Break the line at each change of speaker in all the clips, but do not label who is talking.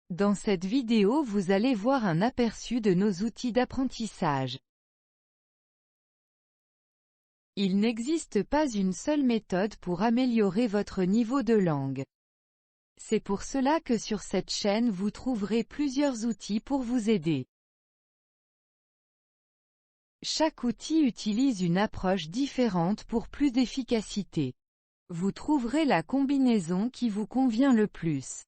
Dans cette vidéo vous allez voir un aperçu de nos outils d'apprentissage. Il n'existe pas une seule méthode pour améliorer votre niveau de langue. C'est pour cela que sur cette chaîne vous trouverez plusieurs outils pour vous aider. Chaque outil utilise une approche différente pour plus d'efficacité. Vous trouverez la combinaison qui vous convient le plus.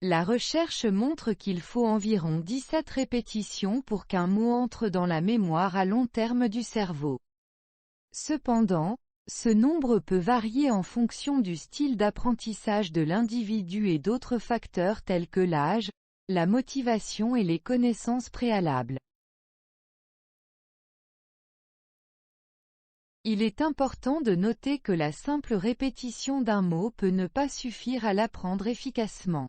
La recherche montre qu'il faut environ 17 répétitions pour qu'un mot entre dans la mémoire à long terme du cerveau. Cependant, ce nombre peut varier en fonction du style d'apprentissage de l'individu et d'autres facteurs tels que l'âge, la motivation et les connaissances préalables. Il est important de noter que la simple répétition d'un mot peut ne pas suffire à l'apprendre efficacement.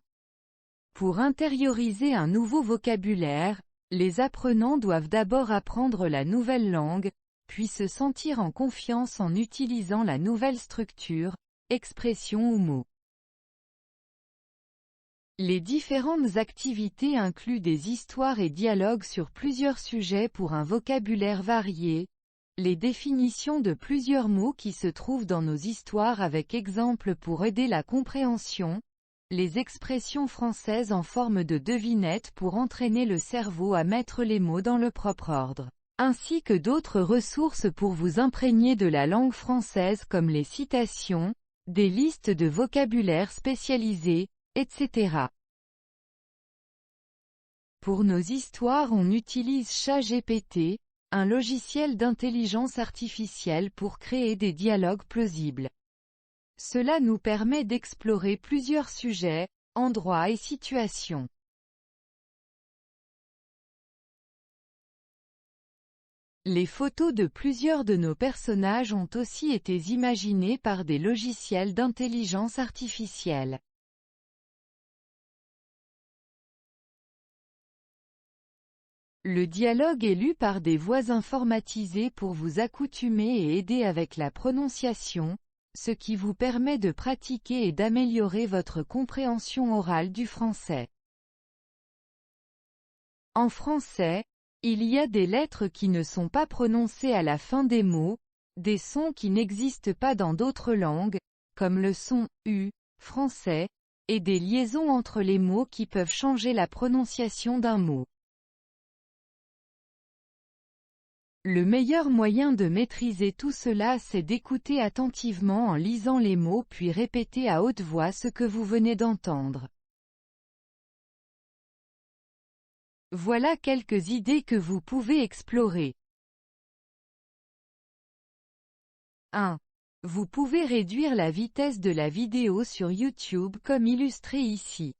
Pour intérioriser un nouveau vocabulaire, les apprenants doivent d'abord apprendre la nouvelle langue, puis se sentir en confiance en utilisant la nouvelle structure, expression ou mot. Les différentes activités incluent des histoires et dialogues sur plusieurs sujets pour un vocabulaire varié, les définitions de plusieurs mots qui se trouvent dans nos histoires avec exemples pour aider la compréhension, les expressions françaises en forme de devinettes pour entraîner le cerveau à mettre les mots dans le propre ordre, ainsi que d'autres ressources pour vous imprégner de la langue française comme les citations, des listes de vocabulaire spécialisées, etc. Pour nos histoires on utilise ChatGPT, un logiciel d'intelligence artificielle pour créer des dialogues plausibles. Cela nous permet d'explorer plusieurs sujets, endroits et situations. Les photos de plusieurs de nos personnages ont aussi été imaginées par des logiciels d'intelligence artificielle. Le dialogue est lu par des voix informatisées pour vous accoutumer et aider avec la prononciation, ce qui vous permet de pratiquer et d'améliorer votre compréhension orale du français. En français, il y a des lettres qui ne sont pas prononcées à la fin des mots, des sons qui n'existent pas dans d'autres langues, comme le son « u » français, et des liaisons entre les mots qui peuvent changer la prononciation d'un mot. Le meilleur moyen de maîtriser tout cela c'est d'écouter attentivement en lisant les mots puis répéter à haute voix ce que vous venez d'entendre. Voilà quelques idées que vous pouvez explorer. 1. Vous pouvez réduire la vitesse de la vidéo sur YouTube comme illustré ici.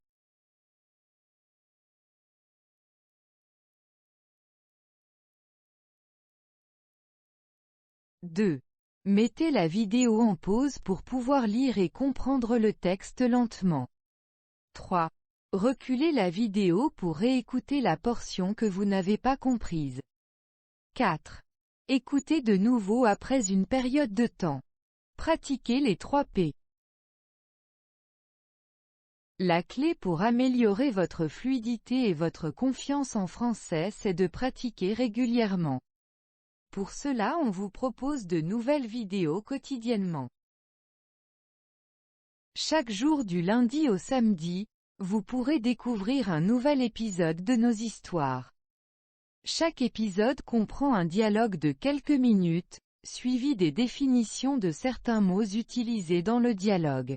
2. Mettez la vidéo en pause pour pouvoir lire et comprendre le texte lentement. 3. Reculez la vidéo pour réécouter la portion que vous n'avez pas comprise. 4. Écoutez de nouveau après une période de temps. Pratiquez les 3 P. La clé pour améliorer votre fluidité et votre confiance en français c'est de pratiquer régulièrement. Pour cela on vous propose de nouvelles vidéos quotidiennement. Chaque jour du lundi au samedi, vous pourrez découvrir un nouvel épisode de nos histoires. Chaque épisode comprend un dialogue de quelques minutes, suivi des définitions de certains mots utilisés dans le dialogue.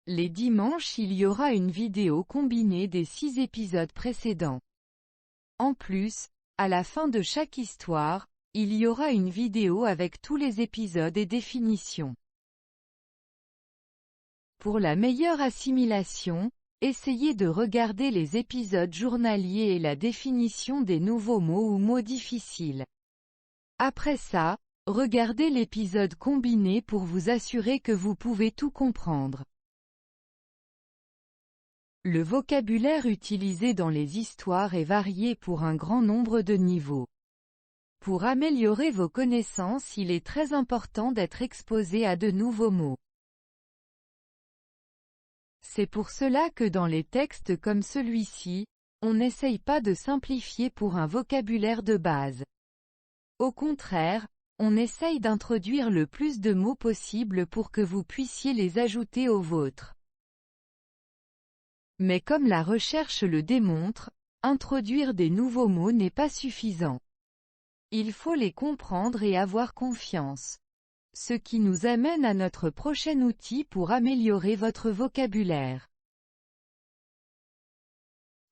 Les dimanches il y aura une vidéo combinée des 6 épisodes précédents. En plus, à la fin de chaque histoire, il y aura une vidéo avec tous les épisodes et définitions. Pour la meilleure assimilation, essayez de regarder les épisodes journaliers et la définition des nouveaux mots ou mots difficiles. Après ça, regardez l'épisode combiné pour vous assurer que vous pouvez tout comprendre. Le vocabulaire utilisé dans les histoires est varié pour un grand nombre de niveaux. Pour améliorer vos connaissances, il est très important d'être exposé à de nouveaux mots. C'est pour cela que dans les textes comme celui-ci, on n'essaye pas de simplifier pour un vocabulaire de base. Au contraire, on essaye d'introduire le plus de mots possible pour que vous puissiez les ajouter au vôtre. Mais comme la recherche le démontre, introduire des nouveaux mots n'est pas suffisant. Il faut les comprendre et avoir confiance. Ce qui nous amène à notre prochain outil pour améliorer votre vocabulaire.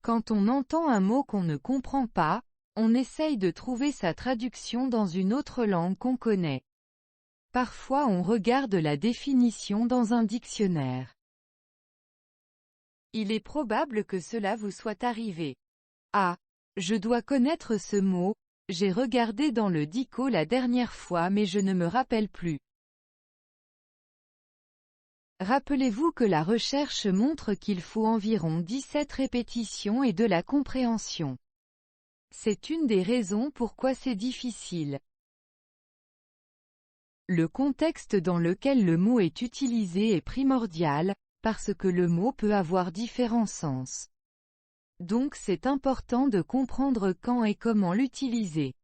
Quand on entend un mot qu'on ne comprend pas, on essaye de trouver sa traduction dans une autre langue qu'on connaît. Parfois on regarde la définition dans un dictionnaire. Il est probable que cela vous soit arrivé. Ah, je dois connaître ce mot, j'ai regardé dans le dico la dernière fois mais je ne me rappelle plus. Rappelez-vous que la recherche montre qu'il faut environ 17 répétitions et de la compréhension. C'est une des raisons pourquoi c'est difficile. Le contexte dans lequel le mot est utilisé est primordial, parce que le mot peut avoir différents sens. Donc c'est important de comprendre quand et comment l'utiliser.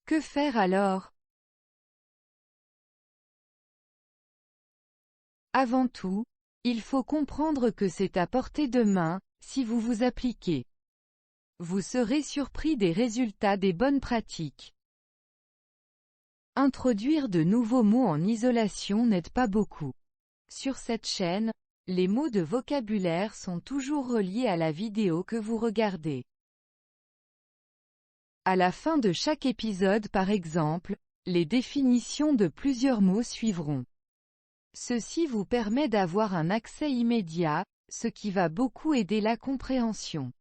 Que faire alors? Avant tout, il faut comprendre que c'est à portée de main, si vous vous appliquez. Vous serez surpris des résultats des bonnes pratiques. Introduire de nouveaux mots en isolation n'aide pas beaucoup. Sur cette chaîne, les mots de vocabulaire sont toujours reliés à la vidéo que vous regardez. À la fin de chaque épisode par exemple, les définitions de plusieurs mots suivront. Ceci vous permet d'avoir un accès immédiat, ce qui va beaucoup aider la compréhension.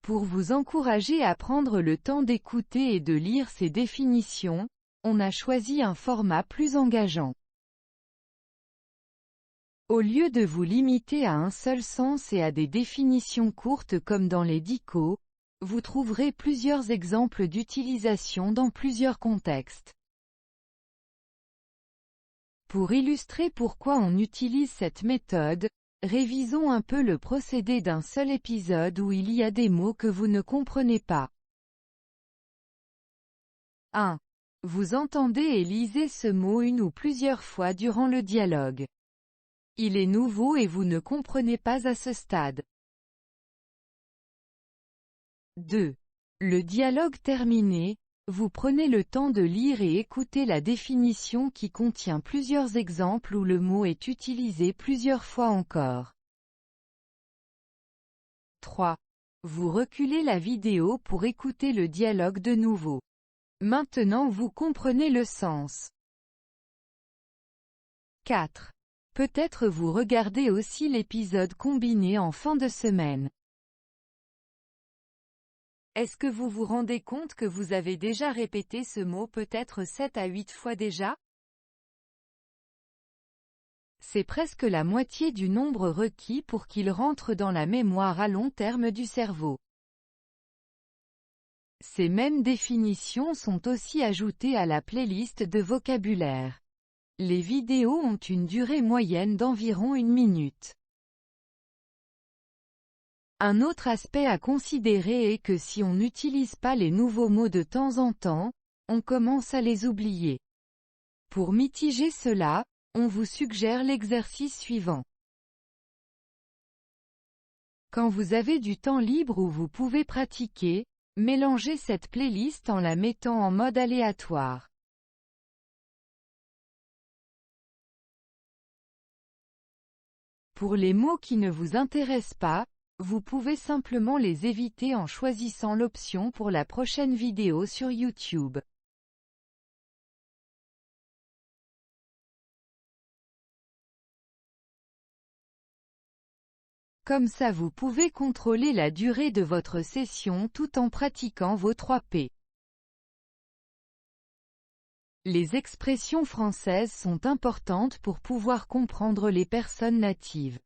Pour vous encourager à prendre le temps d'écouter et de lire ces définitions, on a choisi un format plus engageant. Au lieu de vous limiter à un seul sens et à des définitions courtes comme dans les dicos, vous trouverez plusieurs exemples d'utilisation dans plusieurs contextes. Pour illustrer pourquoi on utilise cette méthode, révisons un peu le procédé d'un seul épisode où il y a des mots que vous ne comprenez pas. 1. Vous entendez et lisez ce mot une ou plusieurs fois durant le dialogue. Il est nouveau et vous ne comprenez pas à ce stade. 2. Le dialogue terminé, vous prenez le temps de lire et écouter la définition qui contient plusieurs exemples où le mot est utilisé plusieurs fois encore. 3. Vous reculez la vidéo pour écouter le dialogue de nouveau. Maintenant vous comprenez le sens. 4. Peut-être vous regardez aussi l'épisode combiné en fin de semaine. Est-ce que vous vous rendez compte que vous avez déjà répété ce mot peut-être 7 à 8 fois déjà? C'est presque la moitié du nombre requis pour qu'il rentre dans la mémoire à long terme du cerveau. Ces mêmes définitions sont aussi ajoutées à la playlist de vocabulaire. Les vidéos ont une durée moyenne d'environ 1 minute. Un autre aspect à considérer est que si on n'utilise pas les nouveaux mots de temps en temps, on commence à les oublier. Pour mitiger cela, on vous suggère l'exercice suivant. Quand vous avez du temps libre où vous pouvez pratiquer, mélangez cette playlist en la mettant en mode aléatoire. Pour les mots qui ne vous intéressent pas, vous pouvez simplement les éviter en choisissant l'option pour la prochaine vidéo sur YouTube. Comme ça vous pouvez contrôler la durée de votre session tout en pratiquant vos 3 P. Les expressions françaises sont importantes pour pouvoir comprendre les personnes natives.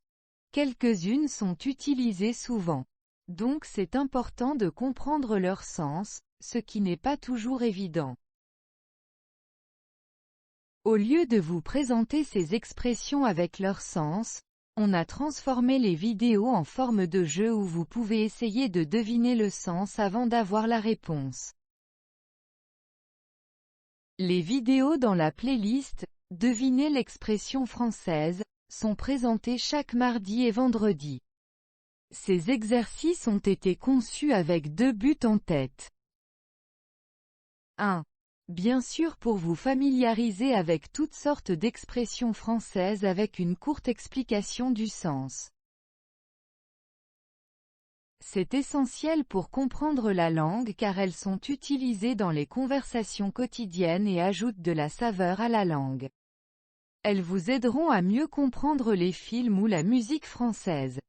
Quelques-unes sont utilisées souvent. Donc c'est important de comprendre leur sens, ce qui n'est pas toujours évident. Au lieu de vous présenter ces expressions avec leur sens, on a transformé les vidéos en forme de jeu où vous pouvez essayer de deviner le sens avant d'avoir la réponse. Les vidéos dans la playlist « Devinez l'expression française » sont présentées chaque mardi et vendredi. Ces exercices ont été conçus avec deux buts en tête. 1. Bien sûr pour vous familiariser avec toutes sortes d'expressions françaises avec une courte explication du sens. C'est essentiel pour comprendre la langue car elles sont utilisées dans les conversations quotidiennes et ajoutent de la saveur à la langue. Elles vous aideront à mieux comprendre les films ou la musique française.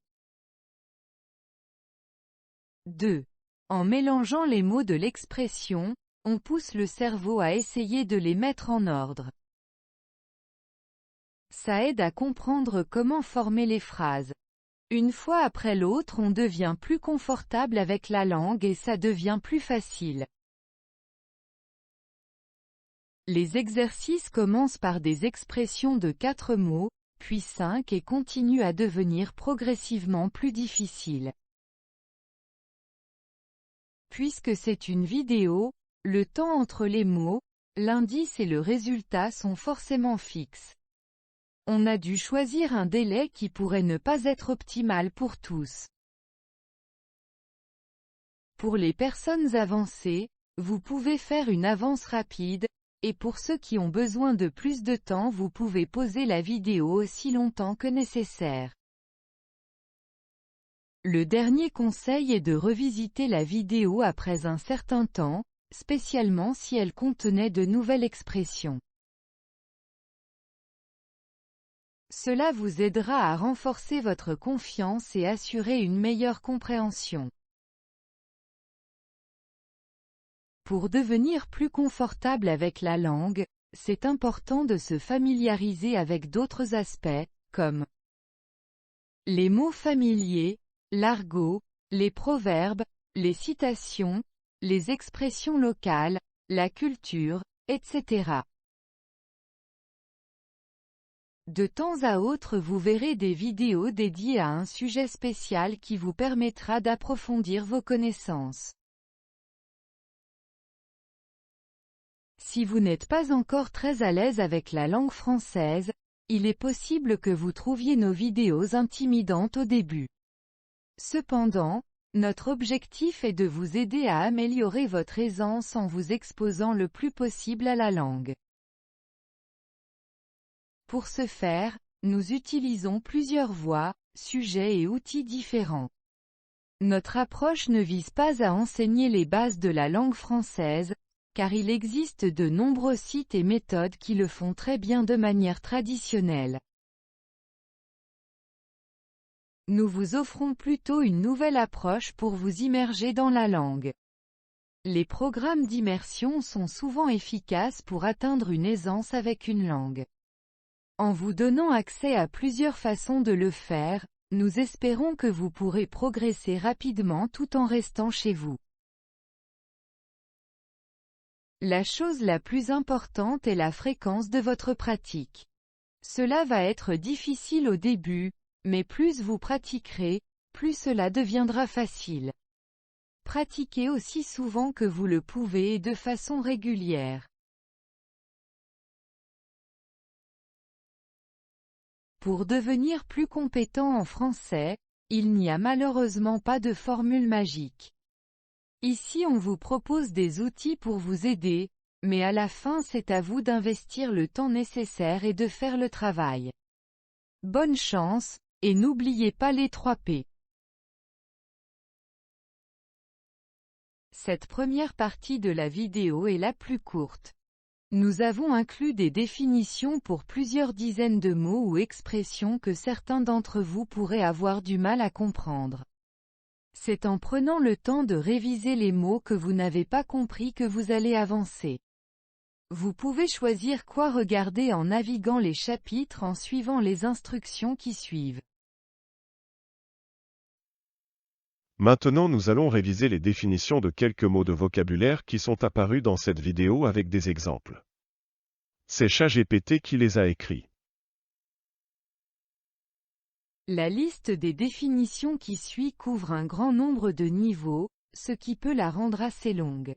2. En mélangeant les mots de l'expression, on pousse le cerveau à essayer de les mettre en ordre. Ça aide à comprendre comment former les phrases. Une fois après l'autre on devient plus confortable avec la langue et ça devient plus facile. Les exercices commencent par des expressions de 4 mots, puis 5 et continuent à devenir progressivement plus difficiles. Puisque c'est une vidéo, le temps entre les mots, l'indice et le résultat sont forcément fixes. On a dû choisir un délai qui pourrait ne pas être optimal pour tous. Pour les personnes avancées, vous pouvez faire une avance rapide, et pour ceux qui ont besoin de plus de temps vous pouvez pauser la vidéo aussi longtemps que nécessaire. Le dernier conseil est de revisiter la vidéo après un certain temps, spécialement si elle contenait de nouvelles expressions. Cela vous aidera à renforcer votre confiance et assurer une meilleure compréhension. Pour devenir plus confortable avec la langue, c'est important de se familiariser avec d'autres aspects, comme les mots familiers, l'argot, les proverbes, les citations, les expressions locales, la culture, etc. De temps à autre vous verrez des vidéos dédiées à un sujet spécial qui vous permettra d'approfondir vos connaissances. Si vous n'êtes pas encore très à l'aise avec la langue française, il est possible que vous trouviez nos vidéos intimidantes au début. Cependant, notre objectif est de vous aider à améliorer votre aisance en vous exposant le plus possible à la langue. Pour ce faire, nous utilisons plusieurs voies, sujets et outils différents. Notre approche ne vise pas à enseigner les bases de la langue française, car il existe de nombreux sites et méthodes qui le font très bien de manière traditionnelle. Nous vous offrons plutôt une nouvelle approche pour vous immerger dans la langue. Les programmes d'immersion sont souvent efficaces pour atteindre une aisance avec une langue. En vous donnant accès à plusieurs façons de le faire, nous espérons que vous pourrez progresser rapidement tout en restant chez vous. La chose la plus importante est la fréquence de votre pratique. Cela va être difficile au début, mais plus vous pratiquerez, plus cela deviendra facile. Pratiquez aussi souvent que vous le pouvez et de façon régulière. Pour devenir plus compétent en français, il n'y a malheureusement pas de formule magique. Ici on vous propose des outils pour vous aider, mais à la fin c'est à vous d'investir le temps nécessaire et de faire le travail. Bonne chance, et n'oubliez pas les 3 P. Cette première partie de la vidéo est la plus courte. Nous avons inclus des définitions pour plusieurs dizaines de mots ou expressions que certains d'entre vous pourraient avoir du mal à comprendre. C'est en prenant le temps de réviser les mots que vous n'avez pas compris que vous allez avancer. Vous pouvez choisir quoi regarder en naviguant les chapitres en suivant les instructions qui suivent.
Maintenant nous allons réviser les définitions de quelques mots de vocabulaire qui sont apparus dans cette vidéo avec des exemples. C'est ChatGPT qui les a écrits.
La liste des définitions qui suit couvre un grand nombre de niveaux, ce qui peut la rendre assez longue.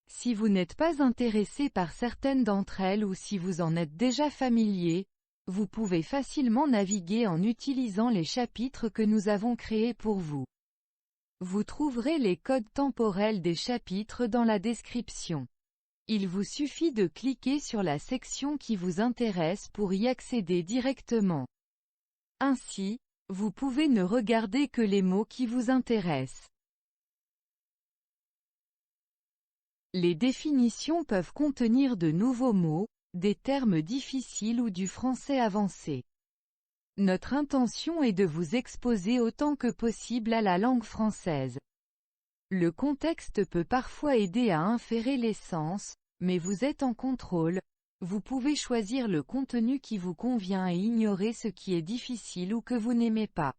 Si vous n'êtes pas intéressé par certaines d'entre elles ou si vous en êtes déjà familier, vous pouvez facilement naviguer en utilisant les chapitres que nous avons créés pour vous. Vous trouverez les codes temporels des chapitres dans la description. Il vous suffit de cliquer sur la section qui vous intéresse pour y accéder directement. Ainsi, vous pouvez ne regarder que les mots qui vous intéressent. Les définitions peuvent contenir de nouveaux mots, des termes difficiles ou du français avancé. Notre intention est de vous exposer autant que possible à la langue française. Le contexte peut parfois aider à inférer les sens, mais vous êtes en contrôle, vous pouvez choisir le contenu qui vous convient et ignorer ce qui est difficile ou que vous n'aimez pas.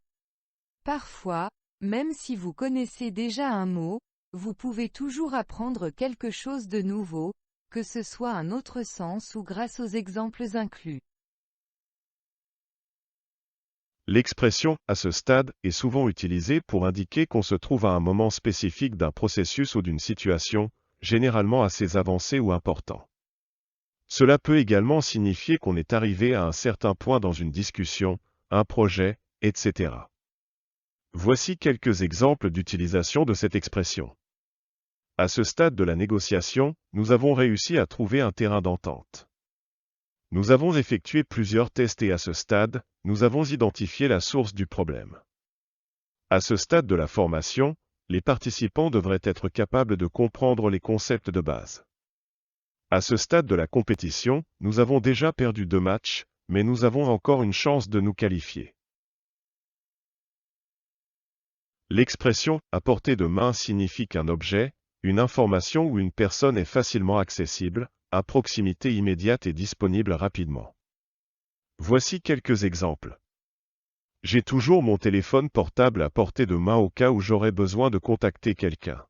Parfois, même si vous connaissez déjà un mot, vous pouvez toujours apprendre quelque chose de nouveau, que ce soit un autre sens ou grâce aux exemples inclus.
L'expression « à ce stade » est souvent utilisée pour indiquer qu'on se trouve à un moment spécifique d'un processus ou d'une situation, généralement assez avancé ou important. Cela peut également signifier qu'on est arrivé à un certain point dans une discussion, un projet, etc. Voici quelques exemples d'utilisation de cette expression. À ce stade de la négociation, nous avons réussi à trouver un terrain d'entente. Nous avons effectué plusieurs tests et à ce stade, nous avons identifié la source du problème. À ce stade de la formation, les participants devraient être capables de comprendre les concepts de base. À ce stade de la compétition, nous avons déjà perdu 2 matchs, mais nous avons encore une chance de nous qualifier. L'expression « à portée de main » signifie qu'un objet, une information ou une personne est facilement accessible, à proximité immédiate et disponible rapidement. Voici quelques exemples. J'ai toujours mon téléphone portable à portée de main au cas où j'aurais besoin de contacter quelqu'un.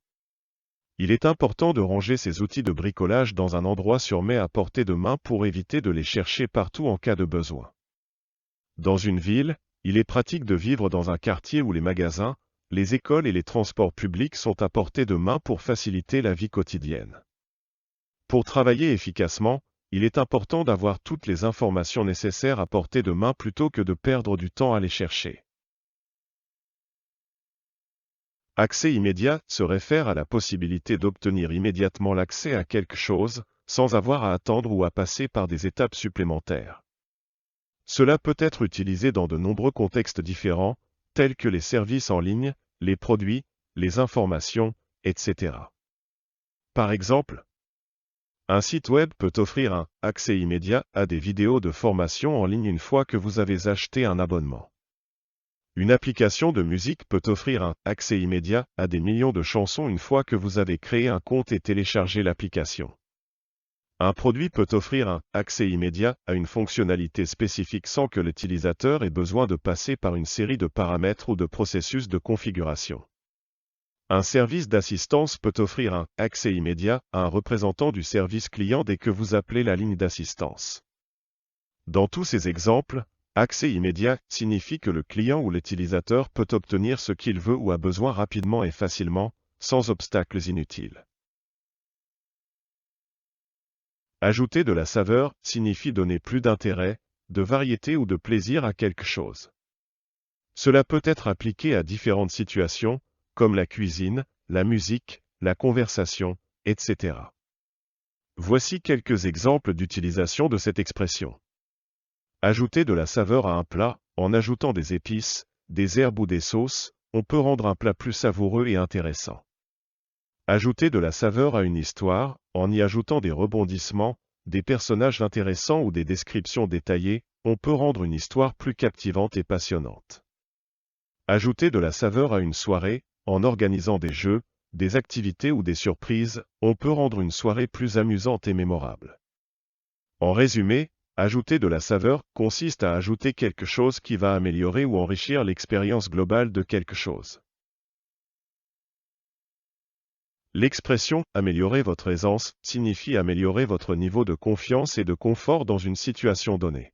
Il est important de ranger ces outils de bricolage dans un endroit sûrement à portée de main pour éviter de les chercher partout en cas de besoin. Dans une ville, il est pratique de vivre dans un quartier où les magasins, les écoles et les transports publics sont à portée de main pour faciliter la vie quotidienne. Pour travailler efficacement, il est important d'avoir toutes les informations nécessaires à portée de main plutôt que de perdre du temps à les chercher. Accès immédiat se réfère à la possibilité d'obtenir immédiatement l'accès à quelque chose, sans avoir à attendre ou à passer par des étapes supplémentaires. Cela peut être utilisé dans de nombreux contextes différents, tels que les services en ligne, les produits, les informations, etc. Par exemple, un site web peut offrir un « accès immédiat » à des vidéos de formation en ligne une fois que vous avez acheté un abonnement. Une application de musique peut offrir un « accès immédiat » à des millions de chansons une fois que vous avez créé un compte et téléchargé l'application. Un produit peut offrir un « accès immédiat » à une fonctionnalité spécifique sans que l'utilisateur ait besoin de passer par une série de paramètres ou de processus de configuration. Un service d'assistance peut offrir un « accès immédiat » à un représentant du service client dès que vous appelez la ligne d'assistance. Dans tous ces exemples, accès immédiat signifie que le client ou l'utilisateur peut obtenir ce qu'il veut ou a besoin rapidement et facilement, sans obstacles inutiles. Ajouter de la saveur signifie donner plus d'intérêt, de variété ou de plaisir à quelque chose. Cela peut être appliqué à différentes situations, comme la cuisine, la musique, la conversation, etc. Voici quelques exemples d'utilisation de cette expression. Ajouter de la saveur à un plat, en ajoutant des épices, des herbes ou des sauces, on peut rendre un plat plus savoureux et intéressant. Ajouter de la saveur à une histoire, en y ajoutant des rebondissements, des personnages intéressants ou des descriptions détaillées, on peut rendre une histoire plus captivante et passionnante. Ajouter de la saveur à une soirée, en organisant des jeux, des activités ou des surprises, on peut rendre une soirée plus amusante et mémorable. En résumé, ajouter de la saveur consiste à ajouter quelque chose qui va améliorer ou enrichir l'expérience globale de quelque chose. L'expression « améliorer votre aisance » signifie améliorer votre niveau de confiance et de confort dans une situation donnée.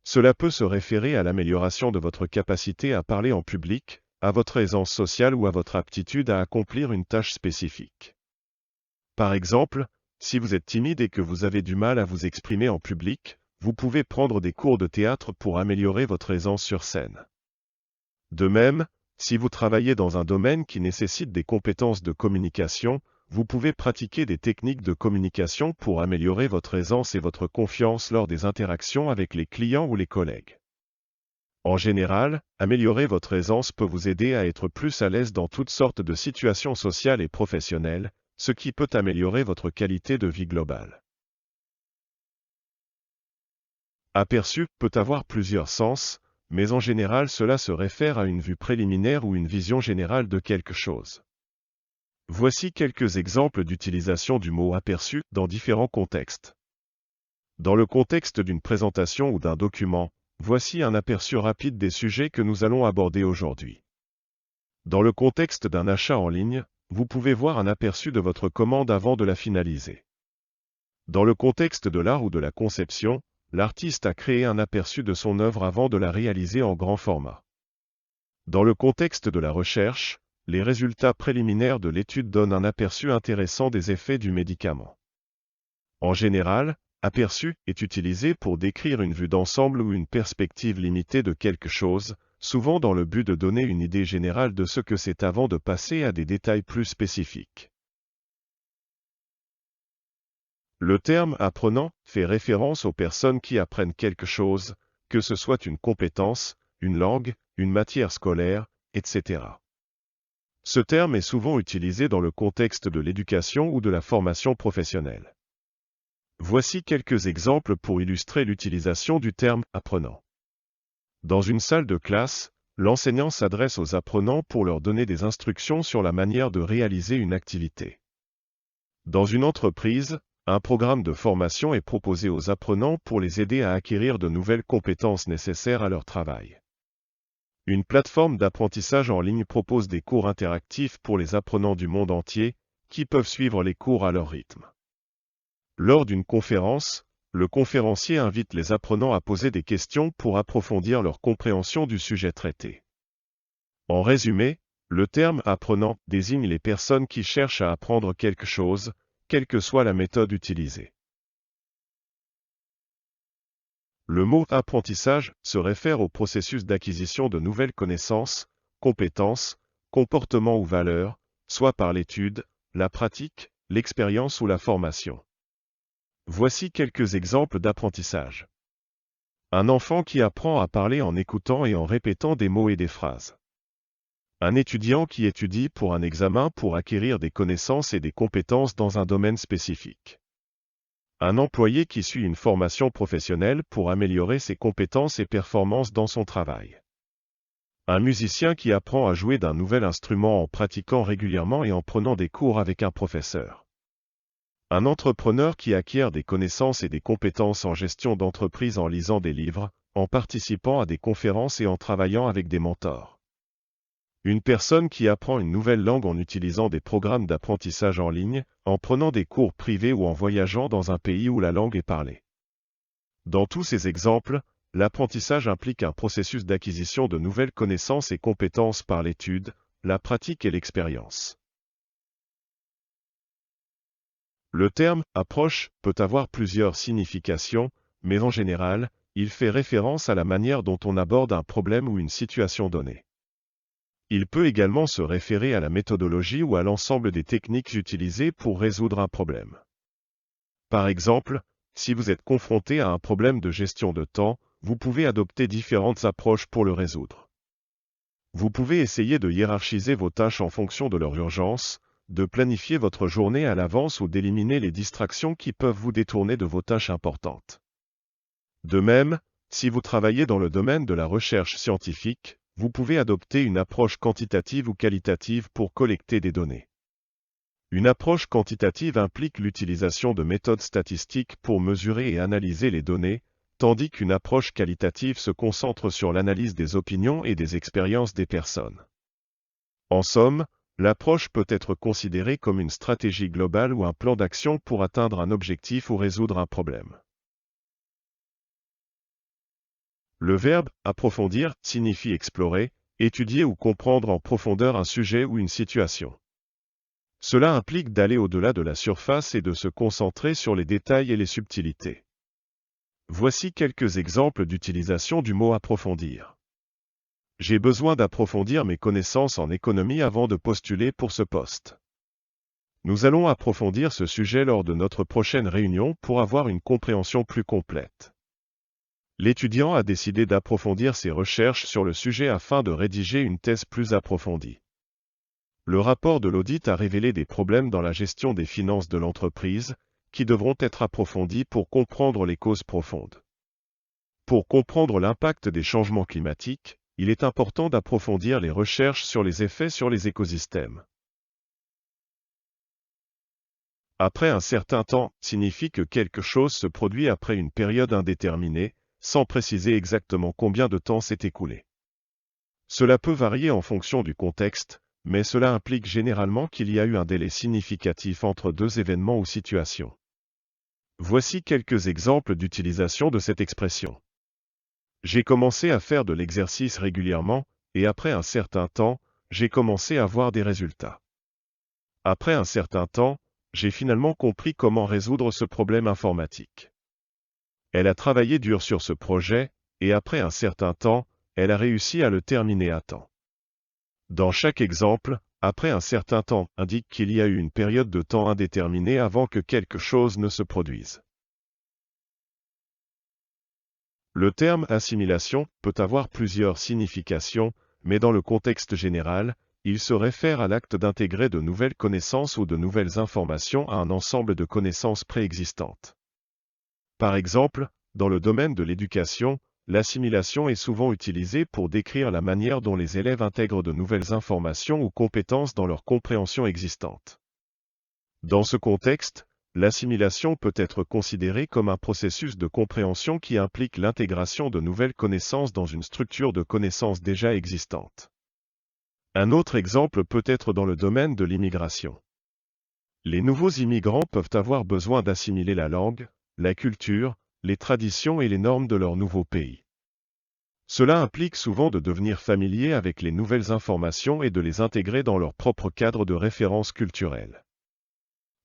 Cela peut se référer à l'amélioration de votre capacité à parler en public, à votre aisance sociale ou à votre aptitude à accomplir une tâche spécifique. Par exemple, si vous êtes timide et que vous avez du mal à vous exprimer en public, vous pouvez prendre des cours de théâtre pour améliorer votre aisance sur scène. De même, si vous travaillez dans un domaine qui nécessite des compétences de communication, vous pouvez pratiquer des techniques de communication pour améliorer votre aisance et votre confiance lors des interactions avec les clients ou les collègues. En général, améliorer votre aisance peut vous aider à être plus à l'aise dans toutes sortes de situations sociales et professionnelles, ce qui peut améliorer votre qualité de vie globale. Aperçu peut avoir plusieurs sens, mais en général cela se réfère à une vue préliminaire ou une vision générale de quelque chose. Voici quelques exemples d'utilisation du mot aperçu dans différents contextes. Dans le contexte d'une présentation ou d'un document, voici un aperçu rapide des sujets que nous allons aborder aujourd'hui. Dans le contexte d'un achat en ligne, vous pouvez voir un aperçu de votre commande avant de la finaliser. Dans le contexte de l'art ou de la conception, l'artiste a créé un aperçu de son œuvre avant de la réaliser en grand format. Dans le contexte de la recherche, les résultats préliminaires de l'étude donnent un aperçu intéressant des effets du médicament. En général, aperçu est utilisé pour décrire une vue d'ensemble ou une perspective limitée de quelque chose, souvent dans le but de donner une idée générale de ce que c'est avant de passer à des détails plus spécifiques. Le terme « apprenant » fait référence aux personnes qui apprennent quelque chose, que ce soit une compétence, une langue, une matière scolaire, etc. Ce terme est souvent utilisé dans le contexte de l'éducation ou de la formation professionnelle. Voici quelques exemples pour illustrer l'utilisation du terme « apprenant ». Dans une salle de classe, l'enseignant s'adresse aux apprenants pour leur donner des instructions sur la manière de réaliser une activité. Dans une entreprise, un programme de formation est proposé aux apprenants pour les aider à acquérir de nouvelles compétences nécessaires à leur travail. Une plateforme d'apprentissage en ligne propose des cours interactifs pour les apprenants du monde entier, qui peuvent suivre les cours à leur rythme. Lors d'une conférence, le conférencier invite les apprenants à poser des questions pour approfondir leur compréhension du sujet traité. En résumé, le terme « apprenant » désigne les personnes qui cherchent à apprendre quelque chose, quelle que soit la méthode utilisée. Le mot « apprentissage » se réfère au processus d'acquisition de nouvelles connaissances, compétences, comportements ou valeurs, soit par l'étude, la pratique, l'expérience ou la formation. Voici quelques exemples d'apprentissage. Un enfant qui apprend à parler en écoutant et en répétant des mots et des phrases. Un étudiant qui étudie pour un examen pour acquérir des connaissances et des compétences dans un domaine spécifique. Un employé qui suit une formation professionnelle pour améliorer ses compétences et performances dans son travail. Un musicien qui apprend à jouer d'un nouvel instrument en pratiquant régulièrement et en prenant des cours avec un professeur. Un entrepreneur qui acquiert des connaissances et des compétences en gestion d'entreprise en lisant des livres, en participant à des conférences et en travaillant avec des mentors. Une personne qui apprend une nouvelle langue en utilisant des programmes d'apprentissage en ligne, en prenant des cours privés ou en voyageant dans un pays où la langue est parlée. Dans tous ces exemples, l'apprentissage implique un processus d'acquisition de nouvelles connaissances et compétences par l'étude, la pratique et l'expérience. Le terme « approche » peut avoir plusieurs significations, mais en général, il fait référence à la manière dont on aborde un problème ou une situation donnée. Il peut également se référer à la méthodologie ou à l'ensemble des techniques utilisées pour résoudre un problème. Par exemple, si vous êtes confronté à un problème de gestion de temps, vous pouvez adopter différentes approches pour le résoudre. Vous pouvez essayer de hiérarchiser vos tâches en fonction de leur urgence, de planifier votre journée à l'avance ou d'éliminer les distractions qui peuvent vous détourner de vos tâches importantes. De même, si vous travaillez dans le domaine de la recherche scientifique, vous pouvez adopter une approche quantitative ou qualitative pour collecter des données. Une approche quantitative implique l'utilisation de méthodes statistiques pour mesurer et analyser les données, tandis qu'une approche qualitative se concentre sur l'analyse des opinions et des expériences des personnes. En somme, l'approche peut être considérée comme une stratégie globale ou un plan d'action pour atteindre un objectif ou résoudre un problème. Le verbe « approfondir » signifie explorer, étudier ou comprendre en profondeur un sujet ou une situation. Cela implique d'aller au-delà de la surface et de se concentrer sur les détails et les subtilités. Voici quelques exemples d'utilisation du mot « approfondir ». J'ai besoin d'approfondir mes connaissances en économie avant de postuler pour ce poste. Nous allons approfondir ce sujet lors de notre prochaine réunion pour avoir une compréhension plus complète. L'étudiant a décidé d'approfondir ses recherches sur le sujet afin de rédiger une thèse plus approfondie. Le rapport de l'audit a révélé des problèmes dans la gestion des finances de l'entreprise, qui devront être approfondis pour comprendre les causes profondes. Pour comprendre l'impact des changements climatiques, il est important d'approfondir les recherches sur les effets sur les écosystèmes. Après un certain temps signifie que quelque chose se produit après une période indéterminée, sans préciser exactement combien de temps s'est écoulé. Cela peut varier en fonction du contexte, mais cela implique généralement qu'il y a eu un délai significatif entre deux événements ou situations. Voici quelques exemples d'utilisation de cette expression. J'ai commencé à faire de l'exercice régulièrement, et après un certain temps, j'ai commencé à voir des résultats. Après un certain temps, j'ai finalement compris comment résoudre ce problème informatique. Elle a travaillé dur sur ce projet, et après un certain temps, elle a réussi à le terminer à temps. Dans chaque exemple, après un certain temps indique qu'il y a eu une période de temps indéterminée avant que quelque chose ne se produise. Le terme assimilation peut avoir plusieurs significations, mais dans le contexte général, il se réfère à l'acte d'intégrer de nouvelles connaissances ou de nouvelles informations à un ensemble de connaissances préexistantes. Par exemple, dans le domaine de l'éducation, l'assimilation est souvent utilisée pour décrire la manière dont les élèves intègrent de nouvelles informations ou compétences dans leur compréhension existante. Dans ce contexte, l'assimilation peut être considérée comme un processus de compréhension qui implique l'intégration de nouvelles connaissances dans une structure de connaissances déjà existante. Un autre exemple peut être dans le domaine de l'immigration. Les nouveaux immigrants peuvent avoir besoin d'assimiler la langue, la culture, les traditions et les normes de leur nouveau pays. Cela implique souvent de devenir familier avec les nouvelles informations et de les intégrer dans leur propre cadre de référence culturelle.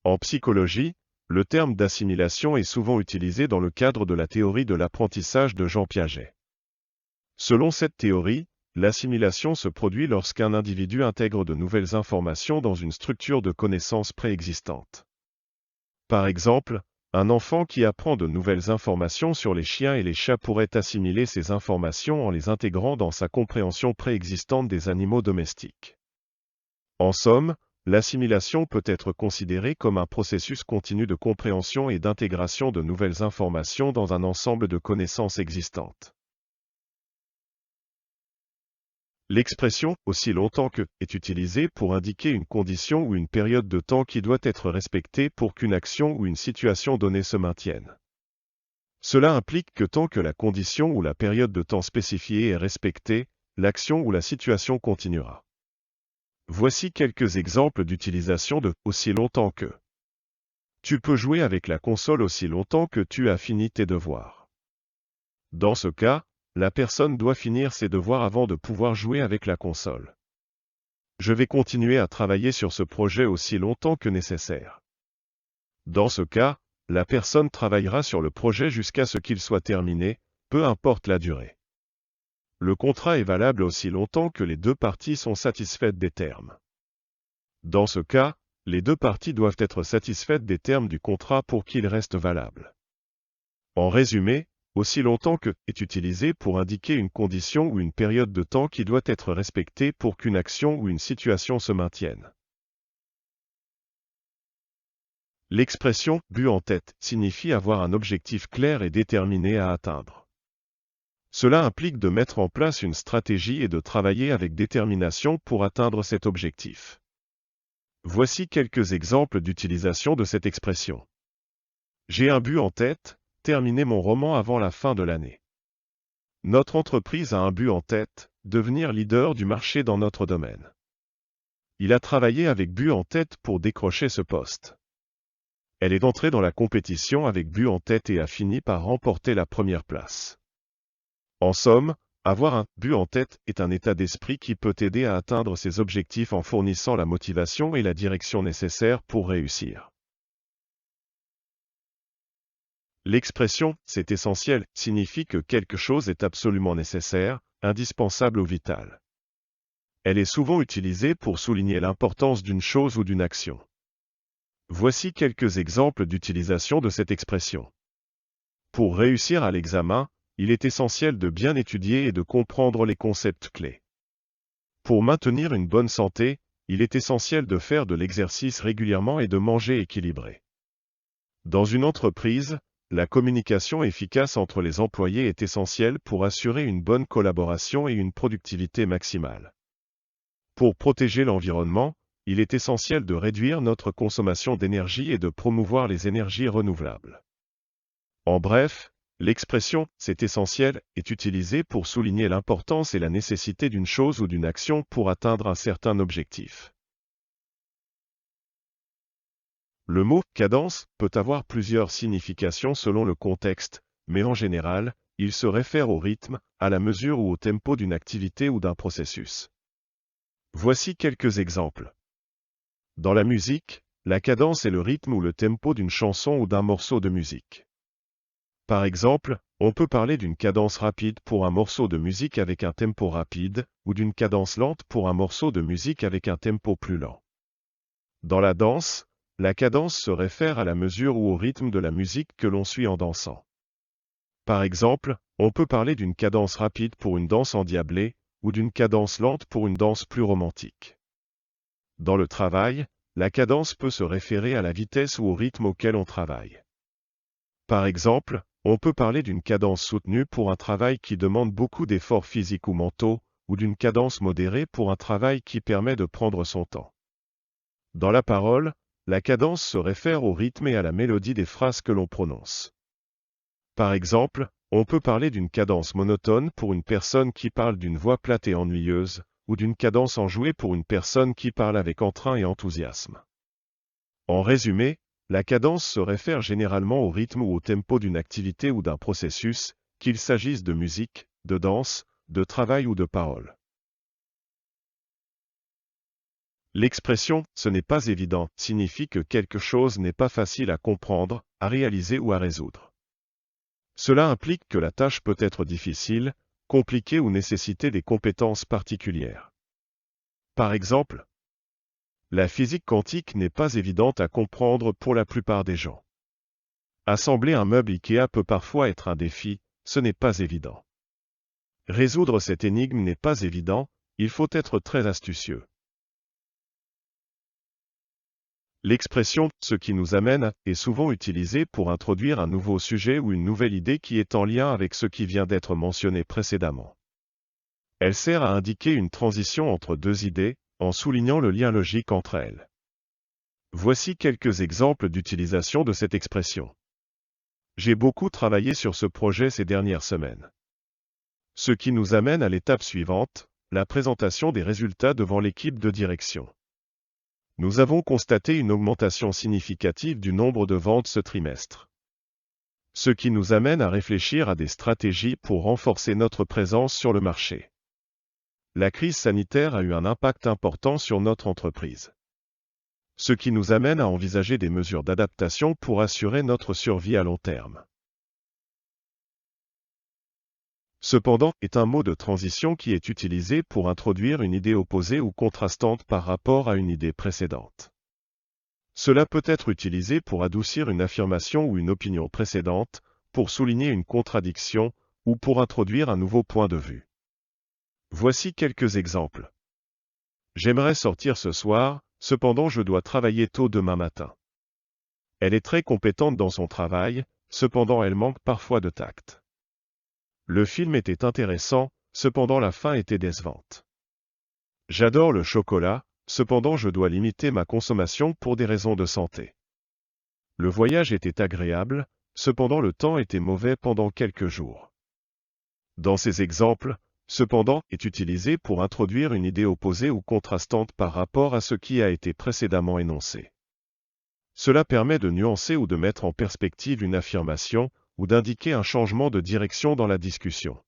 En psychologie, le terme d'assimilation est souvent utilisé dans le cadre de la théorie de l'apprentissage de Jean Piaget. Selon cette théorie, l'assimilation se produit lorsqu'un individu intègre de nouvelles informations dans une structure de connaissances préexistantes. Par exemple, un enfant qui apprend de nouvelles informations sur les chiens et les chats pourrait assimiler ces informations en les intégrant dans sa compréhension préexistante des animaux domestiques. En somme, l'assimilation peut être considérée comme un processus continu de compréhension et d'intégration de nouvelles informations dans un ensemble de connaissances existantes. L'expression « aussi longtemps que » est utilisée pour indiquer une condition ou une période de temps qui doit être respectée pour qu'une action ou une situation donnée se maintienne. Cela implique que tant que la condition ou la période de temps spécifiée est respectée, l'action ou la situation continuera. Voici quelques exemples d'utilisation de « aussi longtemps que ». Tu peux jouer avec la console aussi longtemps que tu as fini tes devoirs. Dans ce cas, la personne doit finir ses devoirs avant de pouvoir jouer avec la console. Je vais continuer à travailler sur ce projet aussi longtemps que nécessaire. Dans ce cas, la personne travaillera sur le projet jusqu'à ce qu'il soit terminé, peu importe la durée. Le contrat est valable aussi longtemps que les deux parties sont satisfaites des termes. Dans ce cas, les deux parties doivent être satisfaites des termes du contrat pour qu'il reste valable. En résumé, aussi longtemps que est utilisé pour indiquer une condition ou une période de temps qui doit être respectée pour qu'une action ou une situation se maintienne. L'expression « but en tête » signifie avoir un objectif clair et déterminé à atteindre. Cela implique de mettre en place une stratégie et de travailler avec détermination pour atteindre cet objectif. Voici quelques exemples d'utilisation de cette expression. J'ai un but en tête. Terminer mon roman avant la fin de l'année. Notre entreprise a un but en tête, devenir leader du marché dans notre domaine. Il a travaillé avec but en tête pour décrocher ce poste. Elle est entrée dans la compétition avec but en tête et a fini par remporter la première place. En somme, avoir un but en tête est un état d'esprit qui peut aider à atteindre ses objectifs en fournissant la motivation et la direction nécessaires pour réussir. L'expression « c'est essentiel » signifie que quelque chose est absolument nécessaire, indispensable ou vital. Elle est souvent utilisée pour souligner l'importance d'une chose ou d'une action. Voici quelques exemples d'utilisation de cette expression. Pour réussir à l'examen, il est essentiel de bien étudier et de comprendre les concepts clés. Pour maintenir une bonne santé, il est essentiel de faire de l'exercice régulièrement et de manger équilibré. Dans une entreprise, la communication efficace entre les employés est essentielle pour assurer une bonne collaboration et une productivité maximale. Pour protéger l'environnement, il est essentiel de réduire notre consommation d'énergie et de promouvoir les énergies renouvelables. En bref, l'expression « c'est essentiel » est utilisée pour souligner l'importance et la nécessité d'une chose ou d'une action pour atteindre un certain objectif. Le mot « cadence » peut avoir plusieurs significations selon le contexte, mais en général, il se réfère au rythme, à la mesure ou au tempo d'une activité ou d'un processus. Voici quelques exemples. Dans la musique, la cadence est le rythme ou le tempo d'une chanson ou d'un morceau de musique. Par exemple, on peut parler d'une cadence rapide pour un morceau de musique avec un tempo rapide, ou d'une cadence lente pour un morceau de musique avec un tempo plus lent. Dans la danse, la cadence se réfère à la mesure ou au rythme de la musique que l'on suit en dansant. Par exemple, on peut parler d'une cadence rapide pour une danse endiablée, ou d'une cadence lente pour une danse plus romantique. Dans le travail, la cadence peut se référer à la vitesse ou au rythme auquel on travaille. Par exemple, on peut parler d'une cadence soutenue pour un travail qui demande beaucoup d'efforts physiques ou mentaux, ou d'une cadence modérée pour un travail qui permet de prendre son temps. Dans la parole, la cadence se réfère au rythme et à la mélodie des phrases que l'on prononce. Par exemple, on peut parler d'une cadence monotone pour une personne qui parle d'une voix plate et ennuyeuse, ou d'une cadence enjouée pour une personne qui parle avec entrain et enthousiasme. En résumé, la cadence se réfère généralement au rythme ou au tempo d'une activité ou d'un processus, qu'il s'agisse de musique, de danse, de travail ou de parole. L'expression « ce n'est pas évident » signifie que quelque chose n'est pas facile à comprendre, à réaliser ou à résoudre. Cela implique que la tâche peut être difficile, compliquée ou nécessiter des compétences particulières. Par exemple, la physique quantique n'est pas évidente à comprendre pour la plupart des gens. Assembler un meuble IKEA peut parfois être un défi, ce n'est pas évident. Résoudre cette énigme n'est pas évident, il faut être très astucieux. L'expression « ce qui nous amène à » est souvent utilisée pour introduire un nouveau sujet ou une nouvelle idée qui est en lien avec ce qui vient d'être mentionné précédemment. Elle sert à indiquer une transition entre deux idées, en soulignant le lien logique entre elles. Voici quelques exemples d'utilisation de cette expression. J'ai beaucoup travaillé sur ce projet ces dernières semaines. Ce qui nous amène à l'étape suivante, la présentation des résultats devant l'équipe de direction. Nous avons constaté une augmentation significative du nombre de ventes ce trimestre. Ce qui nous amène à réfléchir à des stratégies pour renforcer notre présence sur le marché. La crise sanitaire a eu un impact important sur notre entreprise. Ce qui nous amène à envisager des mesures d'adaptation pour assurer notre survie à long terme. Cependant, est un mot de transition qui est utilisé pour introduire une idée opposée ou contrastante par rapport à une idée précédente. Cela peut être utilisé pour adoucir une affirmation ou une opinion précédente, pour souligner une contradiction, ou pour introduire un nouveau point de vue. Voici quelques exemples. J'aimerais sortir ce soir, cependant je dois travailler tôt demain matin. Elle est très compétente dans son travail, cependant elle manque parfois de tact. Le film était intéressant, cependant la fin était décevante. J'adore le chocolat, cependant je dois limiter ma consommation pour des raisons de santé. Le voyage était agréable, cependant le temps était mauvais pendant quelques jours. Dans ces exemples, cependant, est utilisé pour introduire une idée opposée ou contrastante par rapport à ce qui a été précédemment énoncé. Cela permet de nuancer ou de mettre en perspective une affirmation, ou d'indiquer un changement de direction dans la discussion.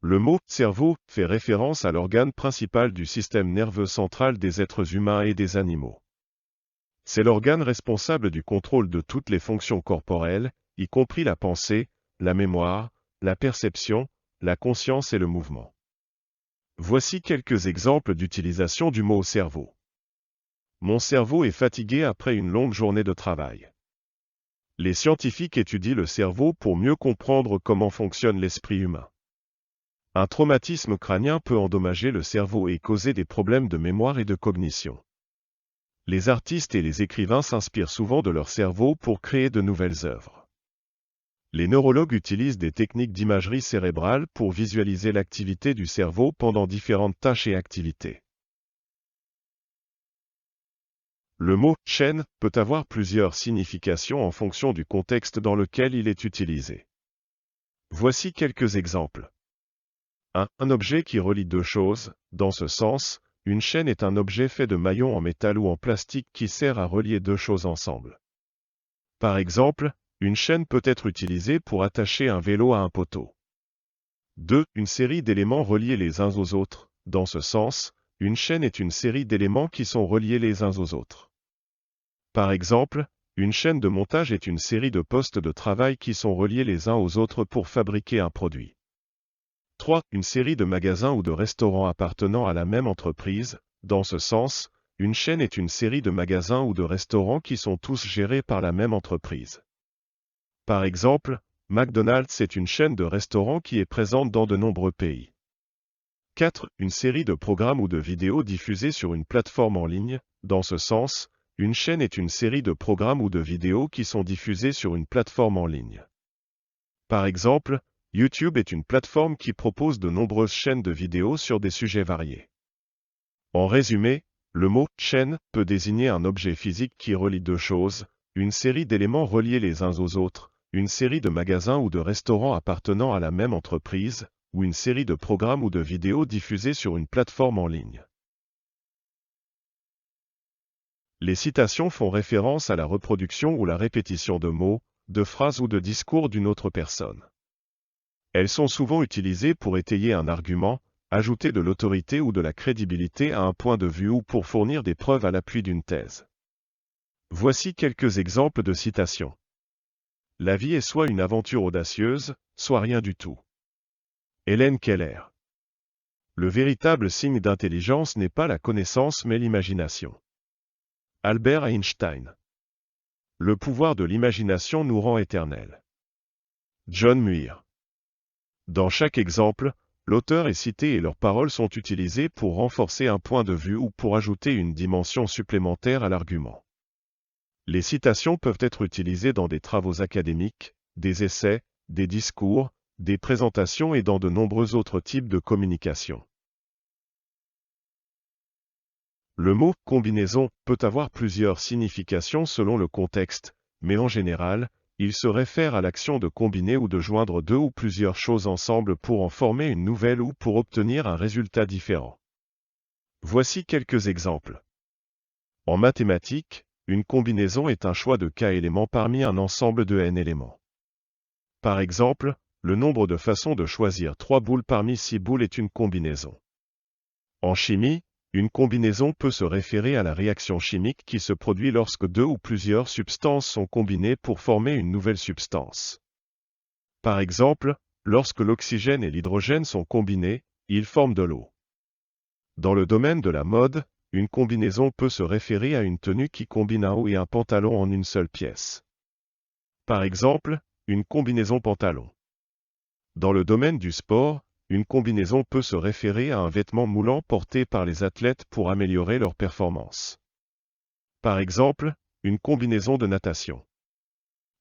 Le mot « cerveau » fait référence à l'organe principal du système nerveux central des êtres humains et des animaux. C'est l'organe responsable du contrôle de toutes les fonctions corporelles, y compris la pensée, la mémoire, la perception, la conscience et le mouvement. Voici quelques exemples d'utilisation du mot « cerveau ». Mon cerveau est fatigué après une longue journée de travail. Les scientifiques étudient le cerveau pour mieux comprendre comment fonctionne l'esprit humain. Un traumatisme crânien peut endommager le cerveau et causer des problèmes de mémoire et de cognition. Les artistes et les écrivains s'inspirent souvent de leur cerveau pour créer de nouvelles œuvres. Les neurologues utilisent des techniques d'imagerie cérébrale pour visualiser l'activité du cerveau pendant différentes tâches et activités. Le mot « chaîne » peut avoir plusieurs significations en fonction du contexte dans lequel il est utilisé. Voici quelques exemples. 1. Un objet qui relie deux choses. Dans ce sens, une chaîne est un objet fait de maillons en métal ou en plastique qui sert à relier deux choses ensemble. Par exemple, une chaîne peut être utilisée pour attacher un vélo à un poteau. 2. Une série d'éléments reliés les uns aux autres. Dans ce sens, une chaîne est une série d'éléments qui sont reliés les uns aux autres. Par exemple, une chaîne de montage est une série de postes de travail qui sont reliés les uns aux autres pour fabriquer un produit. 3. Une série de magasins ou de restaurants appartenant à la même entreprise. Dans ce sens, une chaîne est une série de magasins ou de restaurants qui sont tous gérés par la même entreprise. Par exemple, McDonald's est une chaîne de restaurants qui est présente dans de nombreux pays. 4. Une série de programmes ou de vidéos diffusés sur une plateforme en ligne. Dans ce sens, une chaîne est une série de programmes ou de vidéos qui sont diffusés sur une plateforme en ligne. Par exemple, YouTube est une plateforme qui propose de nombreuses chaînes de vidéos sur des sujets variés. En résumé, le mot « chaîne » peut désigner un objet physique qui relie deux choses, une série d'éléments reliés les uns aux autres, une série de magasins ou de restaurants appartenant à la même entreprise, ou une série de programmes ou de vidéos diffusés sur une plateforme en ligne. Les citations font référence à la reproduction ou la répétition de mots, de phrases ou de discours d'une autre personne. Elles sont souvent utilisées pour étayer un argument, ajouter de l'autorité ou de la crédibilité à un point de vue ou pour fournir des preuves à l'appui d'une thèse. Voici quelques exemples de citations. La vie est soit une aventure audacieuse, soit rien du tout. Hélène Keller. Le véritable signe d'intelligence n'est pas la connaissance mais l'imagination. Albert Einstein. Le pouvoir de l'imagination nous rend éternels. John Muir. Dans chaque exemple, l'auteur est cité et leurs paroles sont utilisées pour renforcer un point de vue ou pour ajouter une dimension supplémentaire à l'argument. Les citations peuvent être utilisées dans des travaux académiques, des essais, des discours, des présentations et dans de nombreux autres types de communication. Le mot « combinaison » peut avoir plusieurs significations selon le contexte, mais en général, il se réfère à l'action de combiner ou de joindre deux ou plusieurs choses ensemble pour en former une nouvelle ou pour obtenir un résultat différent. Voici quelques exemples. En mathématiques, une combinaison est un choix de k éléments parmi un ensemble de n éléments. Par exemple, le nombre de façons de choisir 3 boules parmi 6 boules est une combinaison. En chimie, une combinaison peut se référer à la réaction chimique qui se produit lorsque deux ou plusieurs substances sont combinées pour former une nouvelle substance. Par exemple, lorsque l'oxygène et l'hydrogène sont combinés, ils forment de l'eau. Dans le domaine de la mode, une combinaison peut se référer à une tenue qui combine un haut et un pantalon en une seule pièce. Par exemple, une combinaison pantalon. Dans le domaine du sport, une combinaison peut se référer à un vêtement moulant porté par les athlètes pour améliorer leur performance. Par exemple, une combinaison de natation.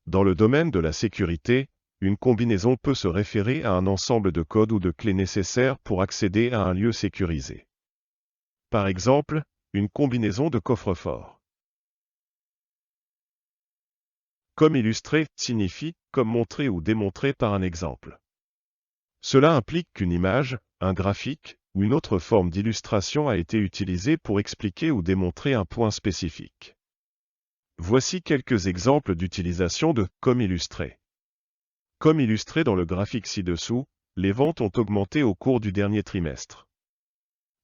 Dans le domaine de la sécurité, une combinaison peut se référer à un ensemble de codes ou de clés nécessaires pour accéder à un lieu sécurisé. Par exemple, une combinaison de coffre-fort. Comme illustré signifie comme montrer ou démontrer par un exemple. Cela implique qu'une image, un graphique, ou une autre forme d'illustration a été utilisée pour expliquer ou démontrer un point spécifique. Voici quelques exemples d'utilisation de « comme illustré ». Comme illustré dans le graphique ci-dessous, les ventes ont augmenté au cours du dernier trimestre.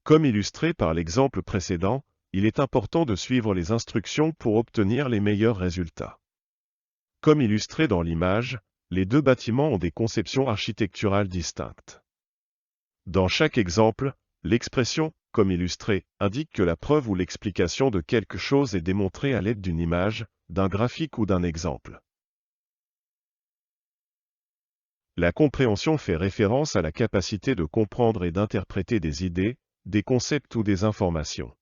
Comme illustré par l'exemple précédent, il est important de suivre les instructions pour obtenir les meilleurs résultats. Comme illustré dans l'image, les deux bâtiments ont des conceptions architecturales distinctes. Dans chaque exemple, l'expression « comme illustré » indique que la preuve ou l'explication de quelque chose est démontrée à l'aide d'une image, d'un graphique ou d'un exemple. La compréhension fait référence à la capacité de comprendre et d'interpréter des idées, des concepts ou des informations.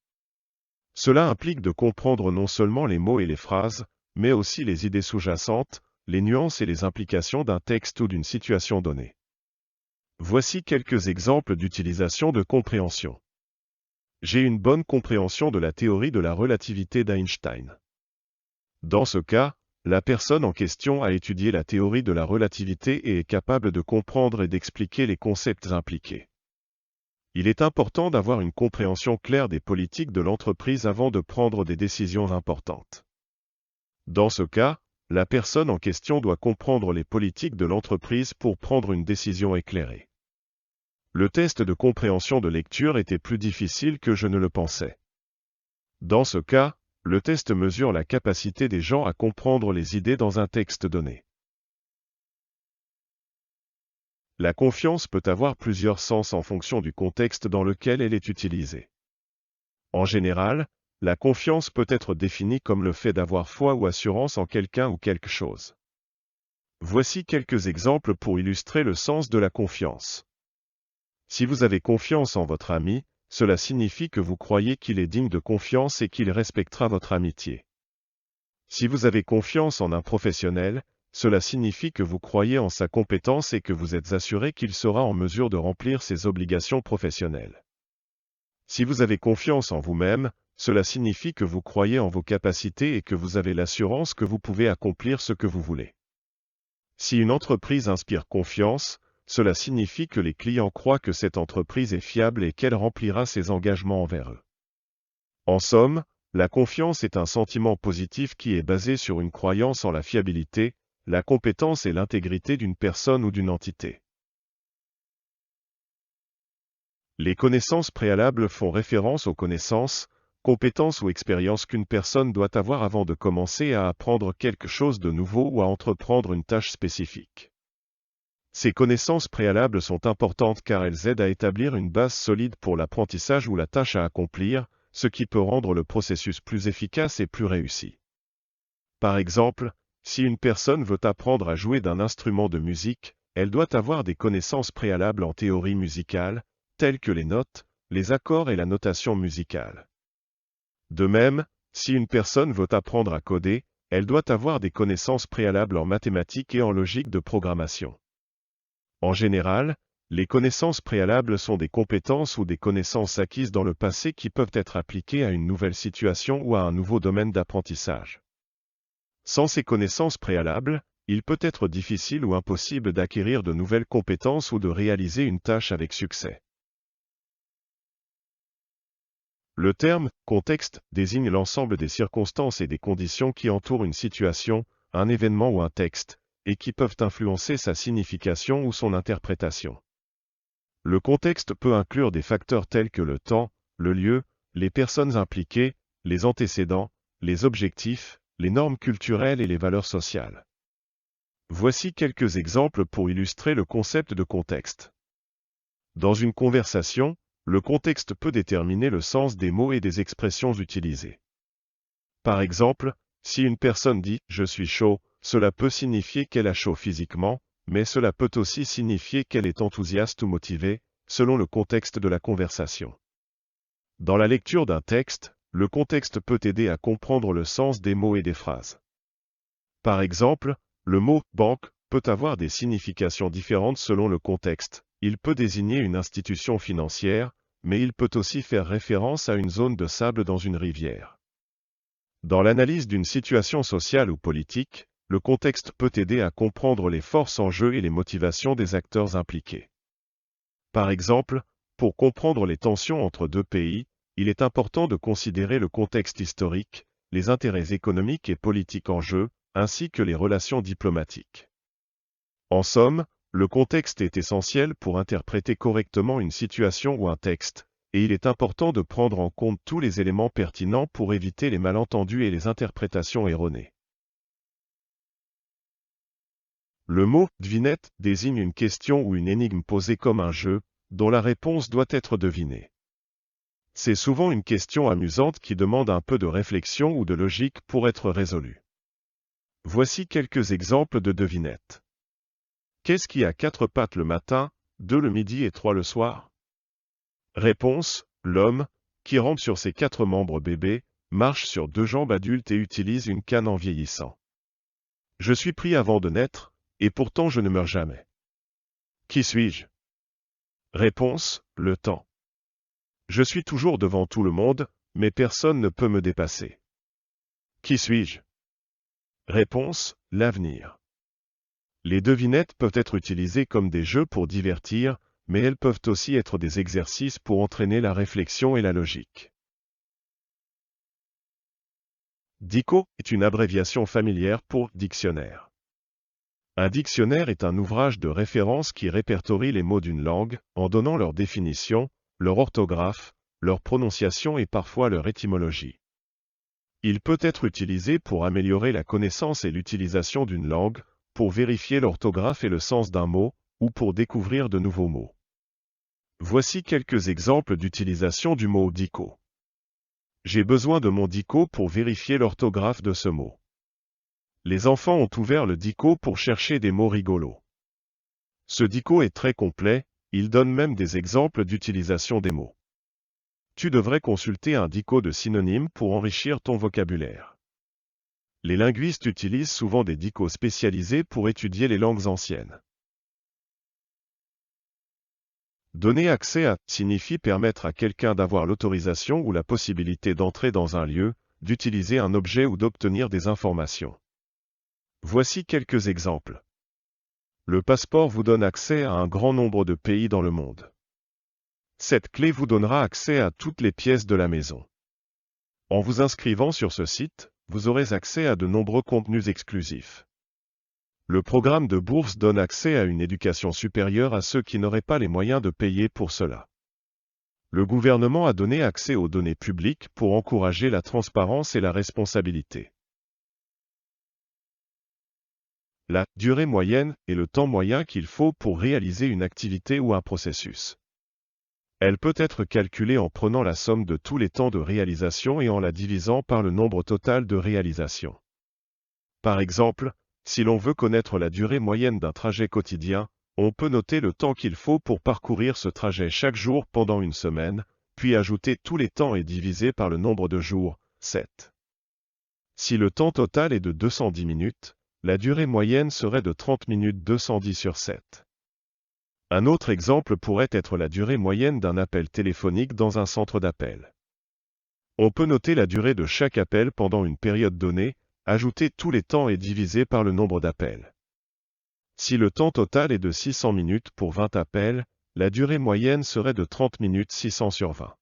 Cela implique de comprendre non seulement les mots et les phrases, mais aussi les idées sous-jacentes, les nuances et les implications d'un texte ou d'une situation donnée. Voici quelques exemples d'utilisation de compréhension. J'ai une bonne compréhension de la théorie de la relativité d'Einstein. Dans ce cas, la personne en question a étudié la théorie de la relativité et est capable de comprendre et d'expliquer les concepts impliqués. Il est important d'avoir une compréhension claire des politiques de l'entreprise avant de prendre des décisions importantes. Dans ce cas, la personne en question doit comprendre les politiques de l'entreprise pour prendre une décision éclairée. Le test de compréhension de lecture était plus difficile que je ne le pensais. Dans ce cas, le test mesure la capacité des gens à comprendre les idées dans un texte donné. La confiance peut avoir plusieurs sens en fonction du contexte dans lequel elle est utilisée. En général, la confiance peut être définie comme le fait d'avoir foi ou assurance en quelqu'un ou quelque chose. Voici quelques exemples pour illustrer le sens de la confiance. Si vous avez confiance en votre ami, cela signifie que vous croyez qu'il est digne de confiance et qu'il respectera votre amitié. Si vous avez confiance en un professionnel, cela signifie que vous croyez en sa compétence et que vous êtes assuré qu'il sera en mesure de remplir ses obligations professionnelles. Si vous avez confiance en vous-même, cela signifie que vous croyez en vos capacités et que vous avez l'assurance que vous pouvez accomplir ce que vous voulez. Si une entreprise inspire confiance, cela signifie que les clients croient que cette entreprise est fiable et qu'elle remplira ses engagements envers eux. En somme, la confiance est un sentiment positif qui est basé sur une croyance en la fiabilité, la compétence et l'intégrité d'une personne ou d'une entité. Les connaissances préalables font référence aux connaissances, compétences ou expériences qu'une personne doit avoir avant de commencer à apprendre quelque chose de nouveau ou à entreprendre une tâche spécifique. Ces connaissances préalables sont importantes car elles aident à établir une base solide pour l'apprentissage ou la tâche à accomplir, ce qui peut rendre le processus plus efficace et plus réussi. Par exemple, si une personne veut apprendre à jouer d'un instrument de musique, elle doit avoir des connaissances préalables en théorie musicale, telles que les notes, les accords et la notation musicale. De même, si une personne veut apprendre à coder, elle doit avoir des connaissances préalables en mathématiques et en logique de programmation. En général, les connaissances préalables sont des compétences ou des connaissances acquises dans le passé qui peuvent être appliquées à une nouvelle situation ou à un nouveau domaine d'apprentissage. Sans ces connaissances préalables, il peut être difficile ou impossible d'acquérir de nouvelles compétences ou de réaliser une tâche avec succès. Le terme « contexte » désigne l'ensemble des circonstances et des conditions qui entourent une situation, un événement ou un texte, et qui peuvent influencer sa signification ou son interprétation. Le contexte peut inclure des facteurs tels que le temps, le lieu, les personnes impliquées, les antécédents, les objectifs, les normes culturelles et les valeurs sociales. Voici quelques exemples pour illustrer le concept de contexte. Dans une conversation, le contexte peut déterminer le sens des mots et des expressions utilisées. Par exemple, si une personne dit « je suis chaud », cela peut signifier qu'elle a chaud physiquement, mais cela peut aussi signifier qu'elle est enthousiaste ou motivée, selon le contexte de la conversation. Dans la lecture d'un texte, le contexte peut aider à comprendre le sens des mots et des phrases. Par exemple, le mot « banque » peut avoir des significations différentes selon le contexte. Il peut désigner une institution financière, mais il peut aussi faire référence à une zone de sable dans une rivière. Dans l'analyse d'une situation sociale ou politique, le contexte peut aider à comprendre les forces en jeu et les motivations des acteurs impliqués. Par exemple, pour comprendre les tensions entre deux pays, il est important de considérer le contexte historique, les intérêts économiques et politiques en jeu, ainsi que les relations diplomatiques. En somme, le contexte est essentiel pour interpréter correctement une situation ou un texte, et il est important de prendre en compte tous les éléments pertinents pour éviter les malentendus et les interprétations erronées. Le mot « devinette » désigne une question ou une énigme posée comme un jeu, dont la réponse doit être devinée. C'est souvent une question amusante qui demande un peu de réflexion ou de logique pour être résolue. Voici quelques exemples de devinettes. Qu'est-ce qui a 4 pattes le matin, 2 le midi et 3 le soir? Réponse, l'homme, qui rampe sur ses 4 membres bébés, marche sur 2 jambes adultes et utilise une canne en vieillissant. Je suis pris avant de naître, et pourtant je ne meurs jamais. Qui suis-je? Réponse, le temps. Je suis toujours devant tout le monde, mais personne ne peut me dépasser. Qui suis-je? Réponse, l'avenir. Les devinettes peuvent être utilisées comme des jeux pour divertir, mais elles peuvent aussi être des exercices pour entraîner la réflexion et la logique. DICO est une abréviation familière pour dictionnaire. Un dictionnaire est un ouvrage de référence qui répertorie les mots d'une langue, en donnant leur définition, leur orthographe, leur prononciation et parfois leur étymologie. Il peut être utilisé pour améliorer la connaissance et l'utilisation d'une langue, pour vérifier l'orthographe et le sens d'un mot, ou pour découvrir de nouveaux mots. Voici quelques exemples d'utilisation du mot DICO. J'ai besoin de mon DICO pour vérifier l'orthographe de ce mot. Les enfants ont ouvert le DICO pour chercher des mots rigolos. Ce DICO est très complet, il donne même des exemples d'utilisation des mots. Tu devrais consulter un DICO de synonymes pour enrichir ton vocabulaire. Les linguistes utilisent souvent des DICO spécialisés pour étudier les langues anciennes. Donner accès à signifie permettre à quelqu'un d'avoir l'autorisation ou la possibilité d'entrer dans un lieu, d'utiliser un objet ou d'obtenir des informations. Voici quelques exemples. Le passeport vous donne accès à un grand nombre de pays dans le monde. Cette clé vous donnera accès à toutes les pièces de la maison. En vous inscrivant sur ce site, vous aurez accès à de nombreux contenus exclusifs. Le programme de bourse donne accès à une éducation supérieure à ceux qui n'auraient pas les moyens de payer pour cela. Le gouvernement a donné accès aux données publiques pour encourager la transparence et la responsabilité. La durée moyenne est le temps moyen qu'il faut pour réaliser une activité ou un processus. Elle peut être calculée en prenant la somme de tous les temps de réalisation et en la divisant par le nombre total de réalisations. Par exemple, si l'on veut connaître la durée moyenne d'un trajet quotidien, on peut noter le temps qu'il faut pour parcourir ce trajet chaque jour pendant une semaine, puis ajouter tous les temps et diviser par le nombre de jours, 7. Si le temps total est de 210 minutes, la durée moyenne serait de 30 minutes 210 sur 7. Un autre exemple pourrait être la durée moyenne d'un appel téléphonique dans un centre d'appel. On peut noter la durée de chaque appel pendant une période donnée, ajouter tous les temps et diviser par le nombre d'appels. Si le temps total est de 600 minutes pour 20 appels, la durée moyenne serait de 30 minutes 600 sur 20.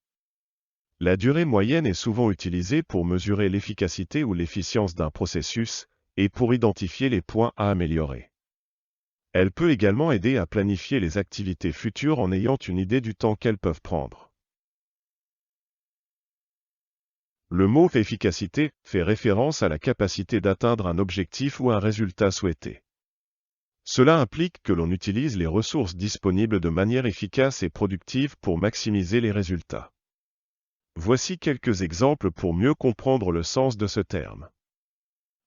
La durée moyenne est souvent utilisée pour mesurer l'efficacité ou l'efficience d'un processus, et pour identifier les points à améliorer. Elle peut également aider à planifier les activités futures en ayant une idée du temps qu'elles peuvent prendre. Le mot efficacité fait référence à la capacité d'atteindre un objectif ou un résultat souhaité. Cela implique que l'on utilise les ressources disponibles de manière efficace et productive pour maximiser les résultats. Voici quelques exemples pour mieux comprendre le sens de ce terme.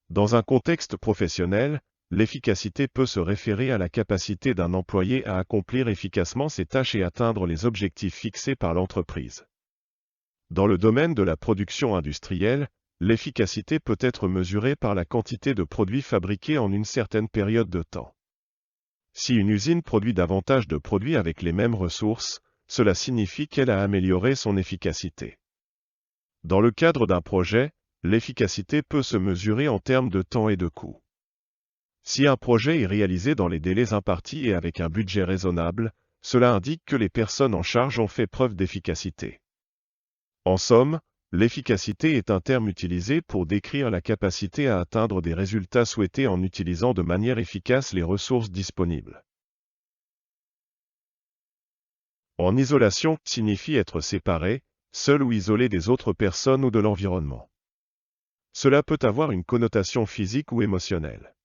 Dans un contexte professionnel, l'efficacité peut se référer à la capacité d'un employé à accomplir efficacement ses tâches et atteindre les objectifs fixés par l'entreprise. Dans le domaine de la production industrielle, l'efficacité peut être mesurée par la quantité de produits fabriqués en une certaine période de temps. Si une usine produit davantage de produits avec les mêmes ressources, cela signifie qu'elle a amélioré son efficacité. Dans le cadre d'un projet, l'efficacité peut se mesurer en termes de temps et de coût. Si un projet est réalisé dans les délais impartis et avec un budget raisonnable, cela indique que les personnes en charge ont fait preuve d'efficacité. En somme, l'efficacité est un terme utilisé pour décrire la capacité à atteindre des résultats souhaités en utilisant de manière efficace les ressources disponibles. En isolation signifie être séparé, seul ou isolé des autres personnes ou de l'environnement. Cela peut avoir une connotation physique ou émotionnelle.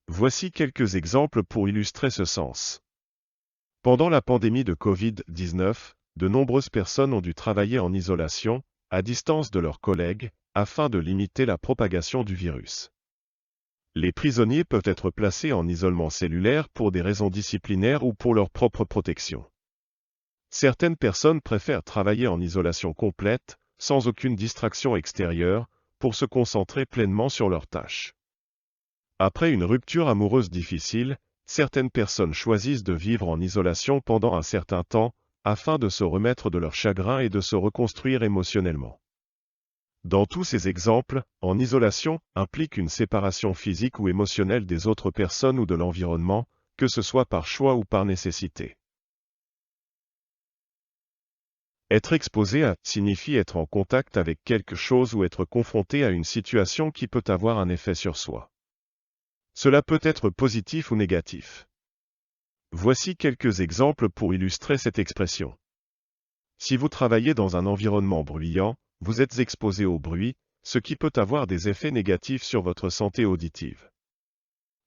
Voici quelques exemples pour illustrer ce sens. Pendant la pandémie de Covid-19, de nombreuses personnes ont dû travailler en isolation, à distance de leurs collègues, afin de limiter la propagation du virus. Les prisonniers peuvent être placés en isolement cellulaire pour des raisons disciplinaires ou pour leur propre protection. Certaines personnes préfèrent travailler en isolation complète, sans aucune distraction extérieure, pour se concentrer pleinement sur leurs tâches. Après une rupture amoureuse difficile, certaines personnes choisissent de vivre en isolation pendant un certain temps, afin de se remettre de leur chagrin et de se reconstruire émotionnellement. Dans tous ces exemples, en isolation implique une séparation physique ou émotionnelle des autres personnes ou de l'environnement, que ce soit par choix ou par nécessité. Être exposé à signifie être en contact avec quelque chose ou être confronté à une situation qui peut avoir un effet sur soi. Cela peut être positif ou négatif. Voici quelques exemples pour illustrer cette expression. Si vous travaillez dans un environnement bruyant, vous êtes exposé au bruit, ce qui peut avoir des effets négatifs sur votre santé auditive.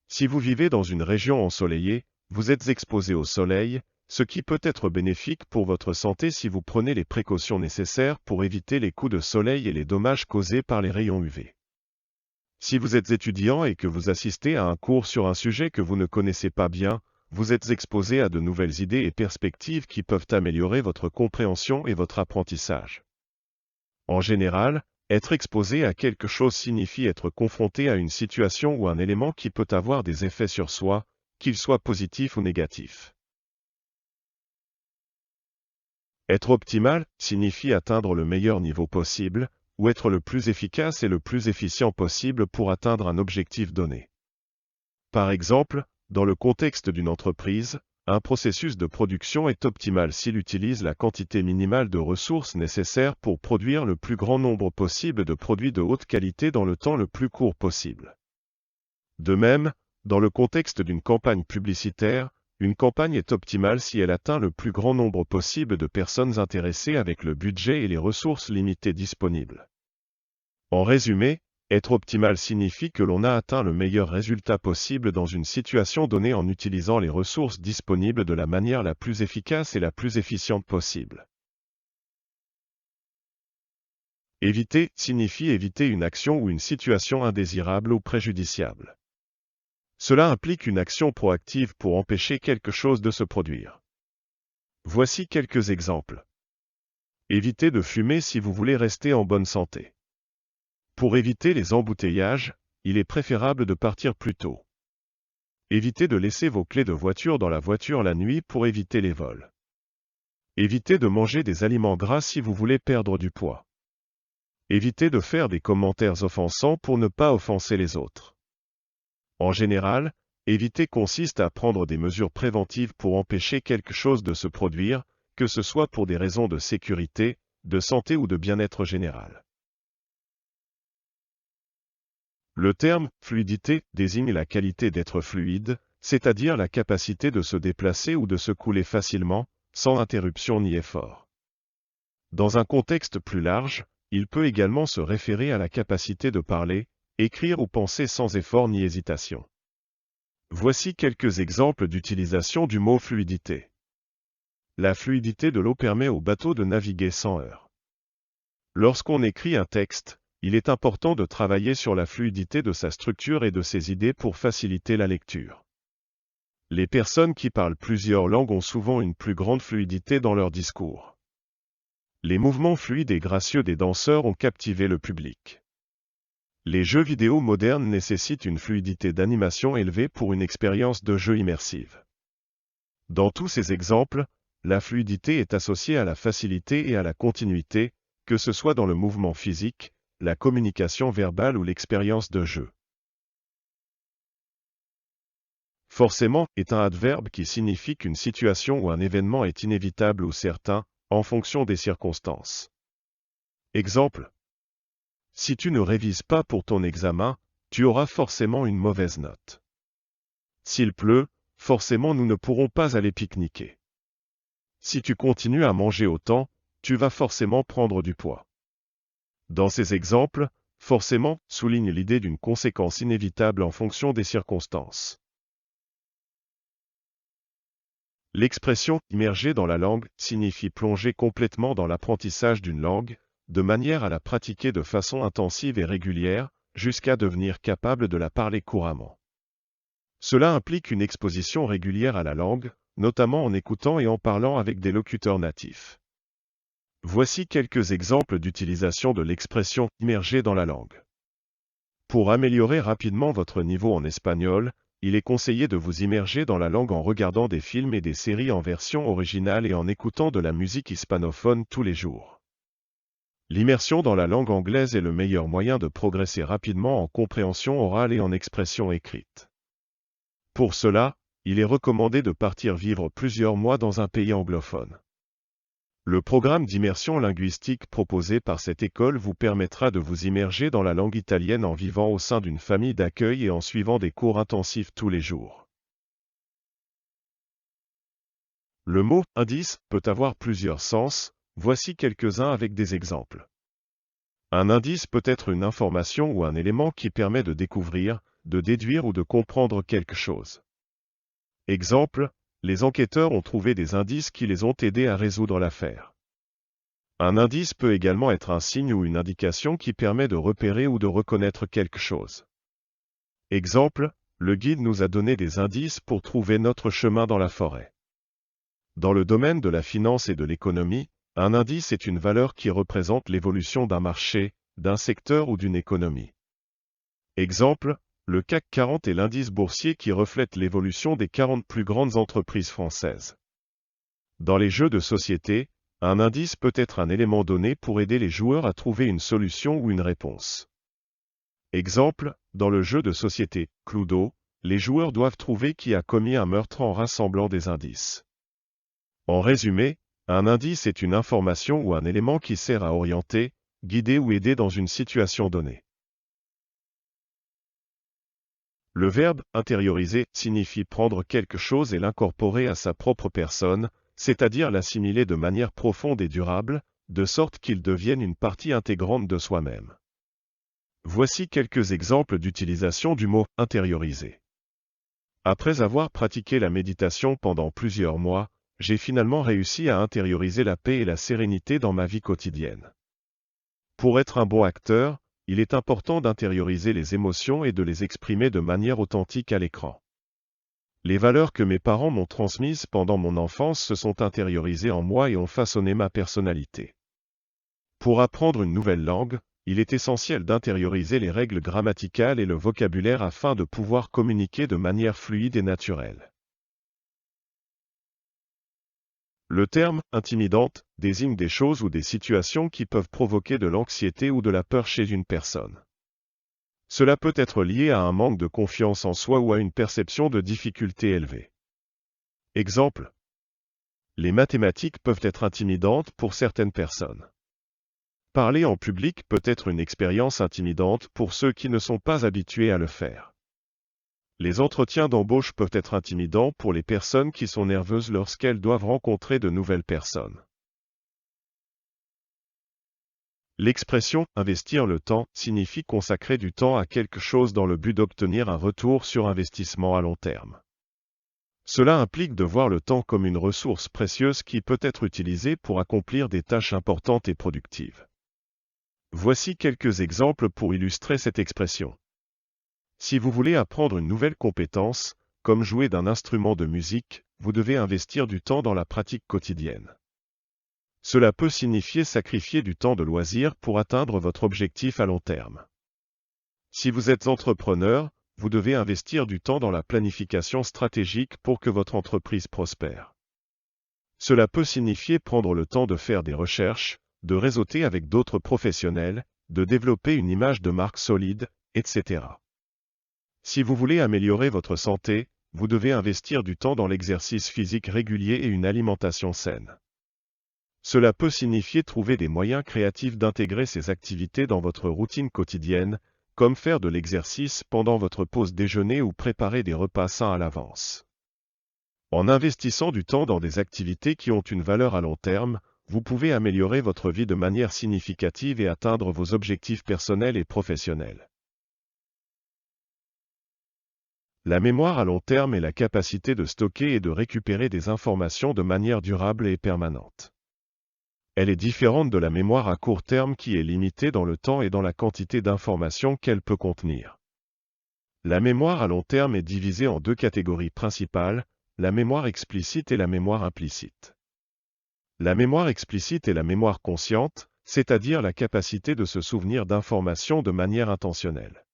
Si vous vivez dans une région ensoleillée, vous êtes exposé au soleil, ce qui peut être bénéfique pour votre santé si vous prenez les précautions nécessaires pour éviter les coups de soleil et les dommages causés par les rayons UV. Si vous êtes étudiant et que vous assistez à un cours sur un sujet que vous ne connaissez pas bien, vous êtes exposé à de nouvelles idées et perspectives qui peuvent améliorer votre compréhension et votre apprentissage. En général, être exposé à quelque chose signifie être confronté à une situation ou un élément qui peut avoir des effets sur soi, qu'ils soient positifs ou négatifs. Être optimal signifie atteindre le meilleur niveau possible, ou être le plus efficace et le plus efficient possible pour atteindre un objectif donné. Par exemple, dans le contexte d'une entreprise, un processus de production est optimal s'il utilise la quantité minimale de ressources nécessaires pour produire le plus grand nombre possible de produits de haute qualité dans le temps le plus court possible. De même, dans le contexte d'une campagne publicitaire, une campagne est optimale si elle atteint le plus grand nombre possible de personnes intéressées avec le budget et les ressources limitées disponibles. En résumé, être optimal signifie que l'on a atteint le meilleur résultat possible dans une situation donnée en utilisant les ressources disponibles de la manière la plus efficace et la plus efficiente possible. Éviter signifie éviter une action ou une situation indésirable ou préjudiciable. Cela implique une action proactive pour empêcher quelque chose de se produire. Voici quelques exemples. Évitez de fumer si vous voulez rester en bonne santé. Pour éviter les embouteillages, il est préférable de partir plus tôt. Évitez de laisser vos clés de voiture dans la voiture la nuit pour éviter les vols. Évitez de manger des aliments gras si vous voulez perdre du poids. Évitez de faire des commentaires offensants pour ne pas offenser les autres. En général, éviter consiste à prendre des mesures préventives pour empêcher quelque chose de se produire, que ce soit pour des raisons de sécurité, de santé ou de bien-être général. Le terme « fluidité » désigne la qualité d'être fluide, c'est-à-dire la capacité de se déplacer ou de se couler facilement, sans interruption ni effort. Dans un contexte plus large, il peut également se référer à la capacité de parler, écrire ou penser sans effort ni hésitation. Voici quelques exemples d'utilisation du mot fluidité. La fluidité de l'eau permet au bateau de naviguer sans heurts. Lorsqu'on écrit un texte, il est important de travailler sur la fluidité de sa structure et de ses idées pour faciliter la lecture. Les personnes qui parlent plusieurs langues ont souvent une plus grande fluidité dans leur discours. Les mouvements fluides et gracieux des danseurs ont captivé le public. Les jeux vidéo modernes nécessitent une fluidité d'animation élevée pour une expérience de jeu immersive. Dans tous ces exemples, la fluidité est associée à la facilité et à la continuité, que ce soit dans le mouvement physique, la communication verbale ou l'expérience de jeu. Forcément est un adverbe qui signifie qu'une situation ou un événement est inévitable ou certain, en fonction des circonstances. Exemple. Si tu ne révises pas pour ton examen, tu auras forcément une mauvaise note. S'il pleut, forcément nous ne pourrons pas aller pique-niquer. Si tu continues à manger autant, tu vas forcément prendre du poids. Dans ces exemples, forcément souligne l'idée d'une conséquence inévitable en fonction des circonstances. L'expression « immerger dans la langue » signifie plonger complètement dans l'apprentissage d'une langue, de manière à la pratiquer de façon intensive et régulière, jusqu'à devenir capable de la parler couramment. Cela implique une exposition régulière à la langue, notamment en écoutant et en parlant avec des locuteurs natifs. Voici quelques exemples d'utilisation de l'expression « immerger dans la langue ». Pour améliorer rapidement votre niveau en espagnol, il est conseillé de vous immerger dans la langue en regardant des films et des séries en version originale et en écoutant de la musique hispanophone tous les jours. L'immersion dans la langue anglaise est le meilleur moyen de progresser rapidement en compréhension orale et en expression écrite. Pour cela, il est recommandé de partir vivre plusieurs mois dans un pays anglophone. Le programme d'immersion linguistique proposé par cette école vous permettra de vous immerger dans la langue italienne en vivant au sein d'une famille d'accueil et en suivant des cours intensifs tous les jours. Le mot « indice » peut avoir plusieurs sens, voici quelques-uns avec des exemples. Un indice peut être une information ou un élément qui permet de découvrir, de déduire ou de comprendre quelque chose. Exemple, les enquêteurs ont trouvé des indices qui les ont aidés à résoudre l'affaire. Un indice peut également être un signe ou une indication qui permet de repérer ou de reconnaître quelque chose. Exemple, le guide nous a donné des indices pour trouver notre chemin dans la forêt. Dans le domaine de la finance et de l'économie, un indice est une valeur qui représente l'évolution d'un marché, d'un secteur ou d'une économie. Exemple, le CAC 40 est l'indice boursier qui reflète l'évolution des 40 plus grandes entreprises françaises. Dans les jeux de société, un indice peut être un élément donné pour aider les joueurs à trouver une solution ou une réponse. Exemple, dans le jeu de société Cluedo, les joueurs doivent trouver qui a commis un meurtre en rassemblant des indices. En résumé, un indice est une information ou un élément qui sert à orienter, guider ou aider dans une situation donnée. Le verbe « intérioriser » signifie prendre quelque chose et l'incorporer à sa propre personne, c'est-à-dire l'assimiler de manière profonde et durable, de sorte qu'il devienne une partie intégrante de soi-même. Voici quelques exemples d'utilisation du mot « intérioriser ». Après avoir pratiqué la méditation pendant plusieurs mois, j'ai finalement réussi à intérioriser la paix et la sérénité dans ma vie quotidienne. Pour être un bon acteur, il est important d'intérioriser les émotions et de les exprimer de manière authentique à l'écran. Les valeurs que mes parents m'ont transmises pendant mon enfance se sont intériorisées en moi et ont façonné ma personnalité. Pour apprendre une nouvelle langue, il est essentiel d'intérioriser les règles grammaticales et le vocabulaire afin de pouvoir communiquer de manière fluide et naturelle. Le terme « intimidante » désigne des choses ou des situations qui peuvent provoquer de l'anxiété ou de la peur chez une personne. Cela peut être lié à un manque de confiance en soi ou à une perception de difficulté élevée. Exemple. Les mathématiques peuvent être intimidantes pour certaines personnes. Parler en public peut être une expérience intimidante pour ceux qui ne sont pas habitués à le faire. Les entretiens d'embauche peuvent être intimidants pour les personnes qui sont nerveuses lorsqu'elles doivent rencontrer de nouvelles personnes. L'expression « investir le temps » signifie consacrer du temps à quelque chose dans le but d'obtenir un retour sur investissement à long terme. Cela implique de voir le temps comme une ressource précieuse qui peut être utilisée pour accomplir des tâches importantes et productives. Voici quelques exemples pour illustrer cette expression. Si vous voulez apprendre une nouvelle compétence, comme jouer d'un instrument de musique, vous devez investir du temps dans la pratique quotidienne. Cela peut signifier sacrifier du temps de loisir pour atteindre votre objectif à long terme. Si vous êtes entrepreneur, vous devez investir du temps dans la planification stratégique pour que votre entreprise prospère. Cela peut signifier prendre le temps de faire des recherches, de réseauter avec d'autres professionnels, de développer une image de marque solide, etc. Si vous voulez améliorer votre santé, vous devez investir du temps dans l'exercice physique régulier et une alimentation saine. Cela peut signifier trouver des moyens créatifs d'intégrer ces activités dans votre routine quotidienne, comme faire de l'exercice pendant votre pause déjeuner ou préparer des repas sains à l'avance. En investissant du temps dans des activités qui ont une valeur à long terme, vous pouvez améliorer votre vie de manière significative et atteindre vos objectifs personnels et professionnels. La mémoire à long terme est la capacité de stocker et de récupérer des informations de manière durable et permanente. Elle est différente de la mémoire à court terme qui est limitée dans le temps et dans la quantité d'informations qu'elle peut contenir. La mémoire à long terme est divisée en deux catégories principales, la mémoire explicite et la mémoire implicite. La mémoire explicite est la mémoire consciente, c'est-à-dire la capacité de se souvenir d'informations de manière intentionnelle.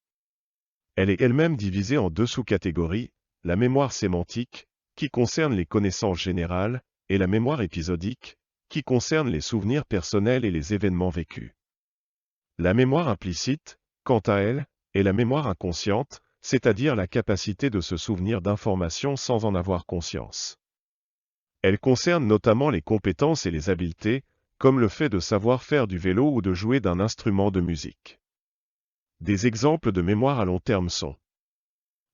Elle est elle-même divisée en deux sous-catégories, la mémoire sémantique, qui concerne les connaissances générales, et la mémoire épisodique, qui concerne les souvenirs personnels et les événements vécus. La mémoire implicite, quant à elle, est la mémoire inconsciente, c'est-à-dire la capacité de se souvenir d'informations sans en avoir conscience. Elle concerne notamment les compétences et les habiletés, comme le fait de savoir faire du vélo ou de jouer d'un instrument de musique. Des exemples de mémoire à long terme sont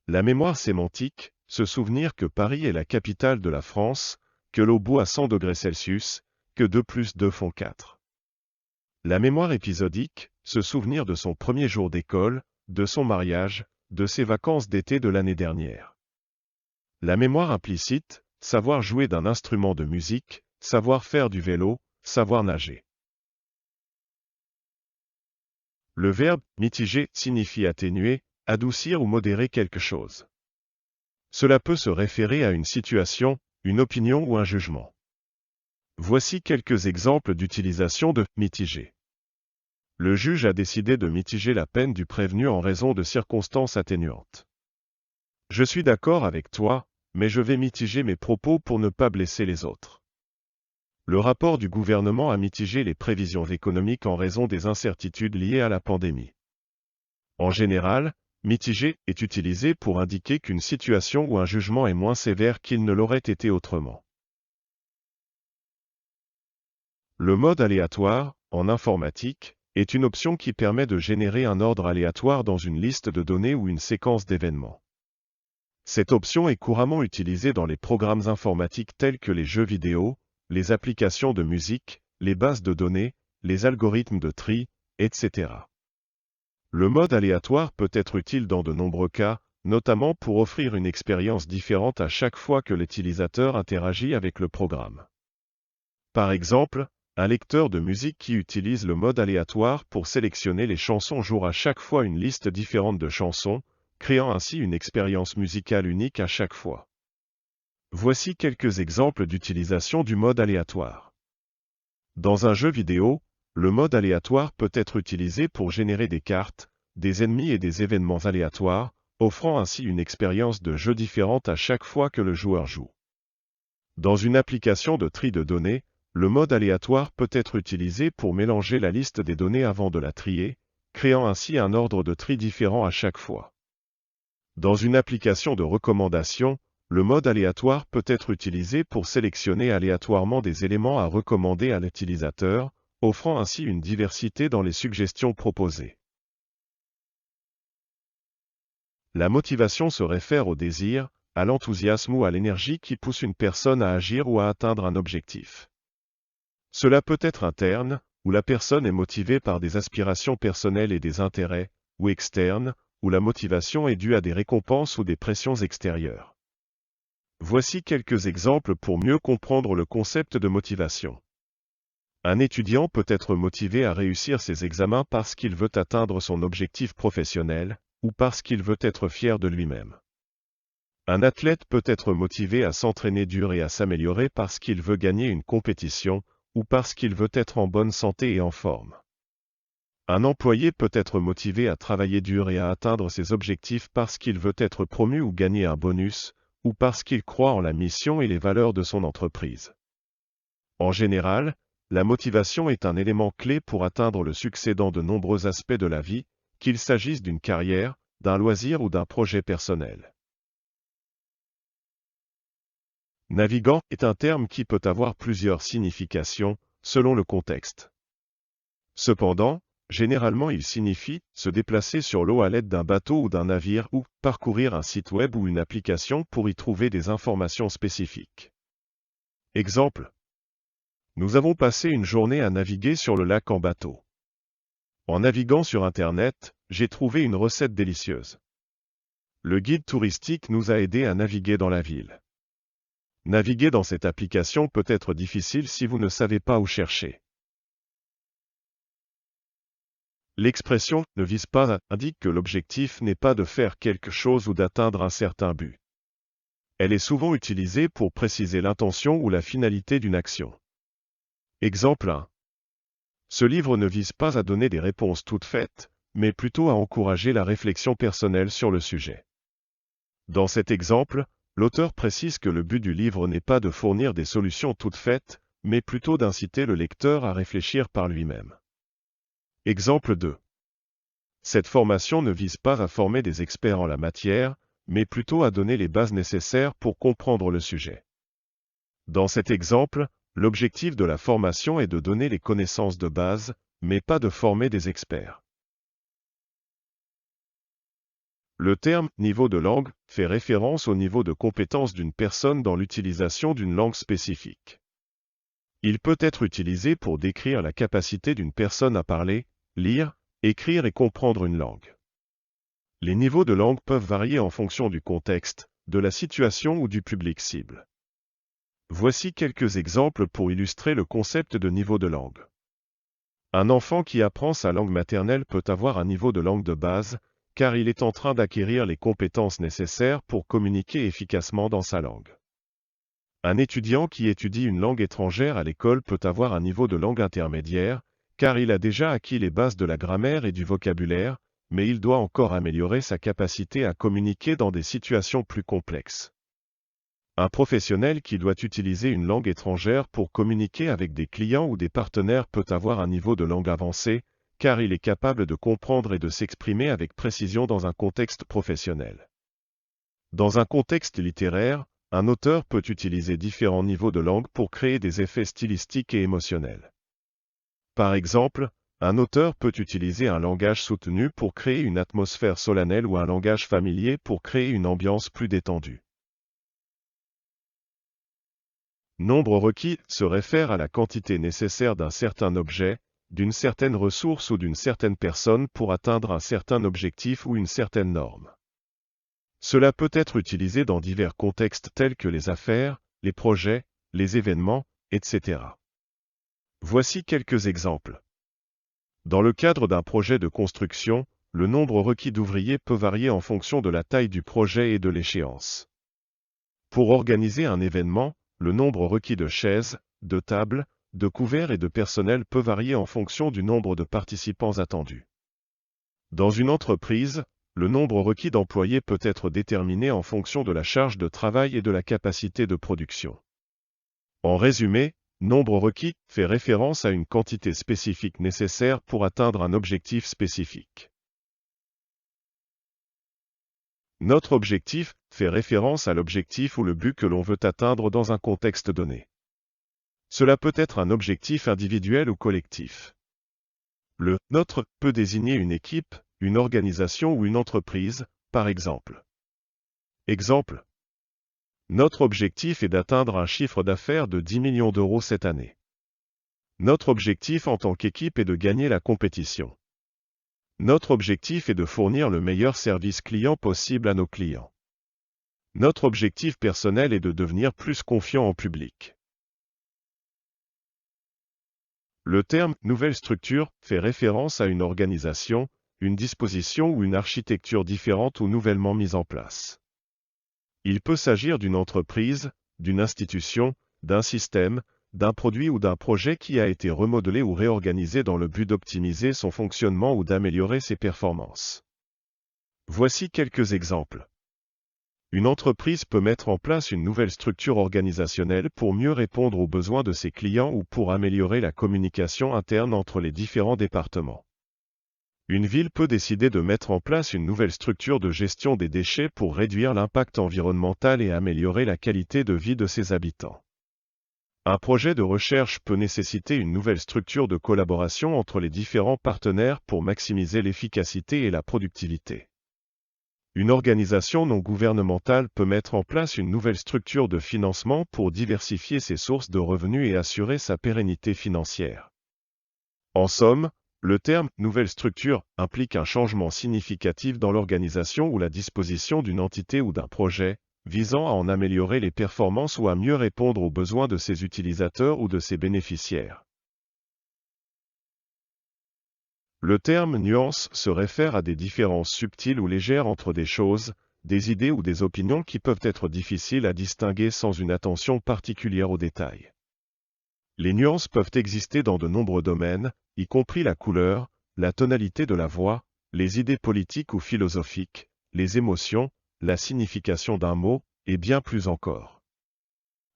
la mémoire sémantique, se souvenir que Paris est la capitale de la France, que l'eau bout à 100 degrés Celsius, que 2 plus 2 font 4. La mémoire épisodique, se souvenir de son premier jour d'école, de son mariage, de ses vacances d'été de l'année dernière. La mémoire implicite, savoir jouer d'un instrument de musique, savoir faire du vélo, savoir nager. Le verbe « mitiger » signifie atténuer, adoucir ou modérer quelque chose. Cela peut se référer à une situation, une opinion ou un jugement. Voici quelques exemples d'utilisation de « mitiger ». Le juge a décidé de mitiger la peine du prévenu en raison de circonstances atténuantes. Je suis d'accord avec toi, mais je vais mitiger mes propos pour ne pas blesser les autres. Le rapport du gouvernement a mitigé les prévisions économiques en raison des incertitudes liées à la pandémie. En général, mitiger est utilisé pour indiquer qu'une situation ou un jugement est moins sévère qu'il ne l'aurait été autrement. Le mode aléatoire, en informatique, est une option qui permet de générer un ordre aléatoire dans une liste de données ou une séquence d'événements. Cette option est couramment utilisée dans les programmes informatiques tels que les jeux vidéo, les applications de musique, les bases de données, les algorithmes de tri, etc. Le mode aléatoire peut être utile dans de nombreux cas, notamment pour offrir une expérience différente à chaque fois que l'utilisateur interagit avec le programme. Par exemple, un lecteur de musique qui utilise le mode aléatoire pour sélectionner les chansons jouera à chaque fois une liste différente de chansons, créant ainsi une expérience musicale unique à chaque fois. Voici quelques exemples d'utilisation du mode aléatoire. Dans un jeu vidéo, le mode aléatoire peut être utilisé pour générer des cartes, des ennemis et des événements aléatoires, offrant ainsi une expérience de jeu différente à chaque fois que le joueur joue. Dans une application de tri de données, le mode aléatoire peut être utilisé pour mélanger la liste des données avant de la trier, créant ainsi un ordre de tri différent à chaque fois. Dans une application de recommandation, le mode aléatoire peut être utilisé pour sélectionner aléatoirement des éléments à recommander à l'utilisateur, offrant ainsi une diversité dans les suggestions proposées. La motivation se réfère au désir, à l'enthousiasme ou à l'énergie qui pousse une personne à agir ou à atteindre un objectif. Cela peut être interne, où la personne est motivée par des aspirations personnelles et des intérêts, ou externe, où la motivation est due à des récompenses ou des pressions extérieures. Voici quelques exemples pour mieux comprendre le concept de motivation. Un étudiant peut être motivé à réussir ses examens parce qu'il veut atteindre son objectif professionnel, ou parce qu'il veut être fier de lui-même. Un athlète peut être motivé à s'entraîner dur et à s'améliorer parce qu'il veut gagner une compétition, ou parce qu'il veut être en bonne santé et en forme. Un employé peut être motivé à travailler dur et à atteindre ses objectifs parce qu'il veut être promu ou gagner un bonus, ou parce qu'il croit en la mission et les valeurs de son entreprise. En général, la motivation est un élément clé pour atteindre le succès dans de nombreux aspects de la vie, qu'il s'agisse d'une carrière, d'un loisir ou d'un projet personnel. Navigant est un terme qui peut avoir plusieurs significations, selon le contexte. Cependant, généralement il signifie se déplacer sur l'eau à l'aide d'un bateau ou d'un navire ou parcourir un site web ou une application pour y trouver des informations spécifiques. Exemple. Nous avons passé une journée à naviguer sur le lac en bateau. En naviguant sur Internet, j'ai trouvé une recette délicieuse. Le guide touristique nous a aidés à naviguer dans la ville. Naviguer dans cette application peut être difficile si vous ne savez pas où chercher. L'expression « ne vise pas » indique que l'objectif n'est pas de faire quelque chose ou d'atteindre un certain but. Elle est souvent utilisée pour préciser l'intention ou la finalité d'une action. Exemple 1. Ce livre ne vise pas à donner des réponses toutes faites, mais plutôt à encourager la réflexion personnelle sur le sujet. Dans cet exemple, l'auteur précise que le but du livre n'est pas de fournir des solutions toutes faites, mais plutôt d'inciter le lecteur à réfléchir par lui-même. Exemple 2. Cette formation ne vise pas à former des experts en la matière, mais plutôt à donner les bases nécessaires pour comprendre le sujet. Dans cet exemple, l'objectif de la formation est de donner les connaissances de base, mais pas de former des experts. Le terme « niveau de langue » fait référence au niveau de compétence d'une personne dans l'utilisation d'une langue spécifique. Il peut être utilisé pour décrire la capacité d'une personne à parler, lire, écrire et comprendre une langue. Les niveaux de langue peuvent varier en fonction du contexte, de la situation ou du public cible. Voici quelques exemples pour illustrer le concept de niveau de langue. Un enfant qui apprend sa langue maternelle peut avoir un niveau de langue de base, car il est en train d'acquérir les compétences nécessaires pour communiquer efficacement dans sa langue. Un étudiant qui étudie une langue étrangère à l'école peut avoir un niveau de langue intermédiaire, car il a déjà acquis les bases de la grammaire et du vocabulaire, mais il doit encore améliorer sa capacité à communiquer dans des situations plus complexes. Un professionnel qui doit utiliser une langue étrangère pour communiquer avec des clients ou des partenaires peut avoir un niveau de langue avancé, car il est capable de comprendre et de s'exprimer avec précision dans un contexte professionnel. Dans un contexte littéraire, un auteur peut utiliser différents niveaux de langue pour créer des effets stylistiques et émotionnels. Par exemple, un auteur peut utiliser un langage soutenu pour créer une atmosphère solennelle ou un langage familier pour créer une ambiance plus détendue. Nombre requis se réfère à la quantité nécessaire d'un certain objet, d'une certaine ressource ou d'une certaine personne pour atteindre un certain objectif ou une certaine norme. Cela peut être utilisé dans divers contextes tels que les affaires, les projets, les événements, etc. Voici quelques exemples. Dans le cadre d'un projet de construction, le nombre requis d'ouvriers peut varier en fonction de la taille du projet et de l'échéance. Pour organiser un événement, le nombre requis de chaises, de tables, de couverts et de personnel peut varier en fonction du nombre de participants attendus. Dans une entreprise, le nombre requis d'employés peut être déterminé en fonction de la charge de travail et de la capacité de production. En résumé, nombre requis fait référence à une quantité spécifique nécessaire pour atteindre un objectif spécifique. Notre objectif fait référence à l'objectif ou le but que l'on veut atteindre dans un contexte donné. Cela peut être un objectif individuel ou collectif. Le « notre » peut désigner une équipe, une organisation ou une entreprise, par exemple. Exemple. Notre objectif est d'atteindre un chiffre d'affaires de 10 millions d'euros cette année. Notre objectif en tant qu'équipe est de gagner la compétition. Notre objectif est de fournir le meilleur service client possible à nos clients. Notre objectif personnel est de devenir plus confiant en public. Le terme « nouvelle structure » fait référence à une organisation, une disposition ou une architecture différente ou nouvellement mise en place. Il peut s'agir d'une entreprise, d'une institution, d'un système, d'un produit ou d'un projet qui a été remodelé ou réorganisé dans le but d'optimiser son fonctionnement ou d'améliorer ses performances. Voici quelques exemples. Une entreprise peut mettre en place une nouvelle structure organisationnelle pour mieux répondre aux besoins de ses clients ou pour améliorer la communication interne entre les différents départements. Une ville peut décider de mettre en place une nouvelle structure de gestion des déchets pour réduire l'impact environnemental et améliorer la qualité de vie de ses habitants. Un projet de recherche peut nécessiter une nouvelle structure de collaboration entre les différents partenaires pour maximiser l'efficacité et la productivité. Une organisation non gouvernementale peut mettre en place une nouvelle structure de financement pour diversifier ses sources de revenus et assurer sa pérennité financière. En somme, le terme « nouvelle structure » implique un changement significatif dans l'organisation ou la disposition d'une entité ou d'un projet, visant à en améliorer les performances ou à mieux répondre aux besoins de ses utilisateurs ou de ses bénéficiaires. Le terme « nuance » se réfère à des différences subtiles ou légères entre des choses, des idées ou des opinions qui peuvent être difficiles à distinguer sans une attention particulière aux détails. Les nuances peuvent exister dans de nombreux domaines, y compris la couleur, la tonalité de la voix, les idées politiques ou philosophiques, les émotions, la signification d'un mot, et bien plus encore.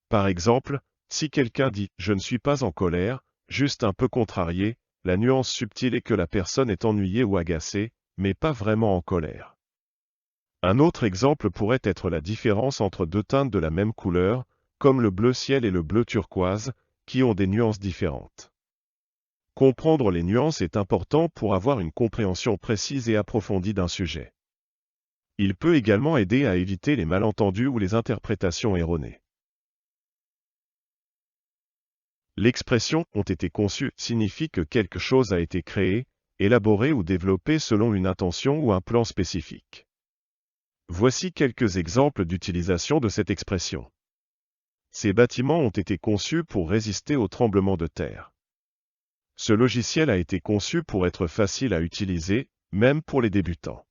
Par exemple, si quelqu'un dit « je ne suis pas en colère », juste un peu contrarié, la nuance subtile est que la personne est ennuyée ou agacée, mais pas vraiment en colère. Un autre exemple pourrait être la différence entre deux teintes de la même couleur, comme le bleu ciel et le bleu turquoise, qui ont des nuances différentes. Comprendre les nuances est important pour avoir une compréhension précise et approfondie d'un sujet. Il peut également aider à éviter les malentendus ou les interprétations erronées. L'expression « ont été conçus » signifie que quelque chose a été créé, élaboré ou développé selon une intention ou un plan spécifique. Voici quelques exemples d'utilisation de cette expression. Ces bâtiments ont été conçus pour résister aux tremblements de terre. Ce logiciel a été conçu pour être facile à utiliser, même pour les débutants.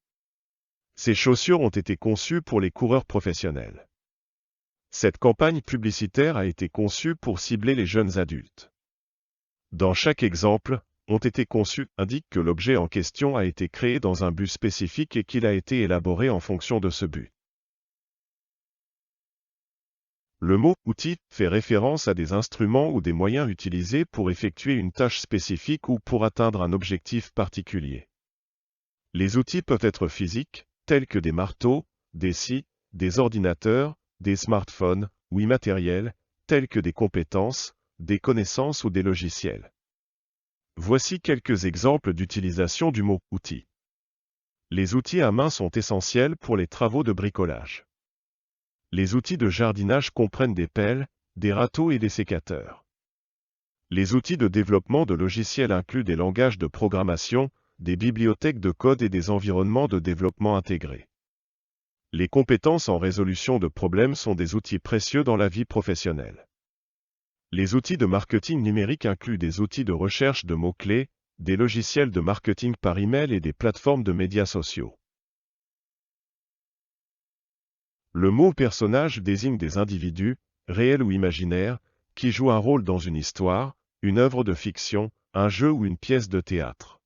Ces chaussures ont été conçues pour les coureurs professionnels. Cette campagne publicitaire a été conçue pour cibler les jeunes adultes. Dans chaque exemple, ont été conçus indique que l'objet en question a été créé dans un but spécifique et qu'il a été élaboré en fonction de ce but. Le mot « outil » fait référence à des instruments ou des moyens utilisés pour effectuer une tâche spécifique ou pour atteindre un objectif particulier. Les outils peuvent être physiques, tels que des marteaux, des scies, des ordinateurs, des smartphones, ou immatériels, tels que des compétences, des connaissances ou des logiciels. Voici quelques exemples d'utilisation du mot « outil ». Les outils à main sont essentiels pour les travaux de bricolage. Les outils de jardinage comprennent des pelles, des râteaux et des sécateurs. Les outils de développement de logiciels incluent des langages de programmation, des bibliothèques de code et des environnements de développement intégrés. Les compétences en résolution de problèmes sont des outils précieux dans la vie professionnelle. Les outils de marketing numérique incluent des outils de recherche de mots-clés, des logiciels de marketing par email et des plateformes de médias sociaux. Le mot personnage désigne des individus, réels ou imaginaires, qui jouent un rôle dans une histoire, une œuvre de fiction, un jeu ou une pièce de théâtre.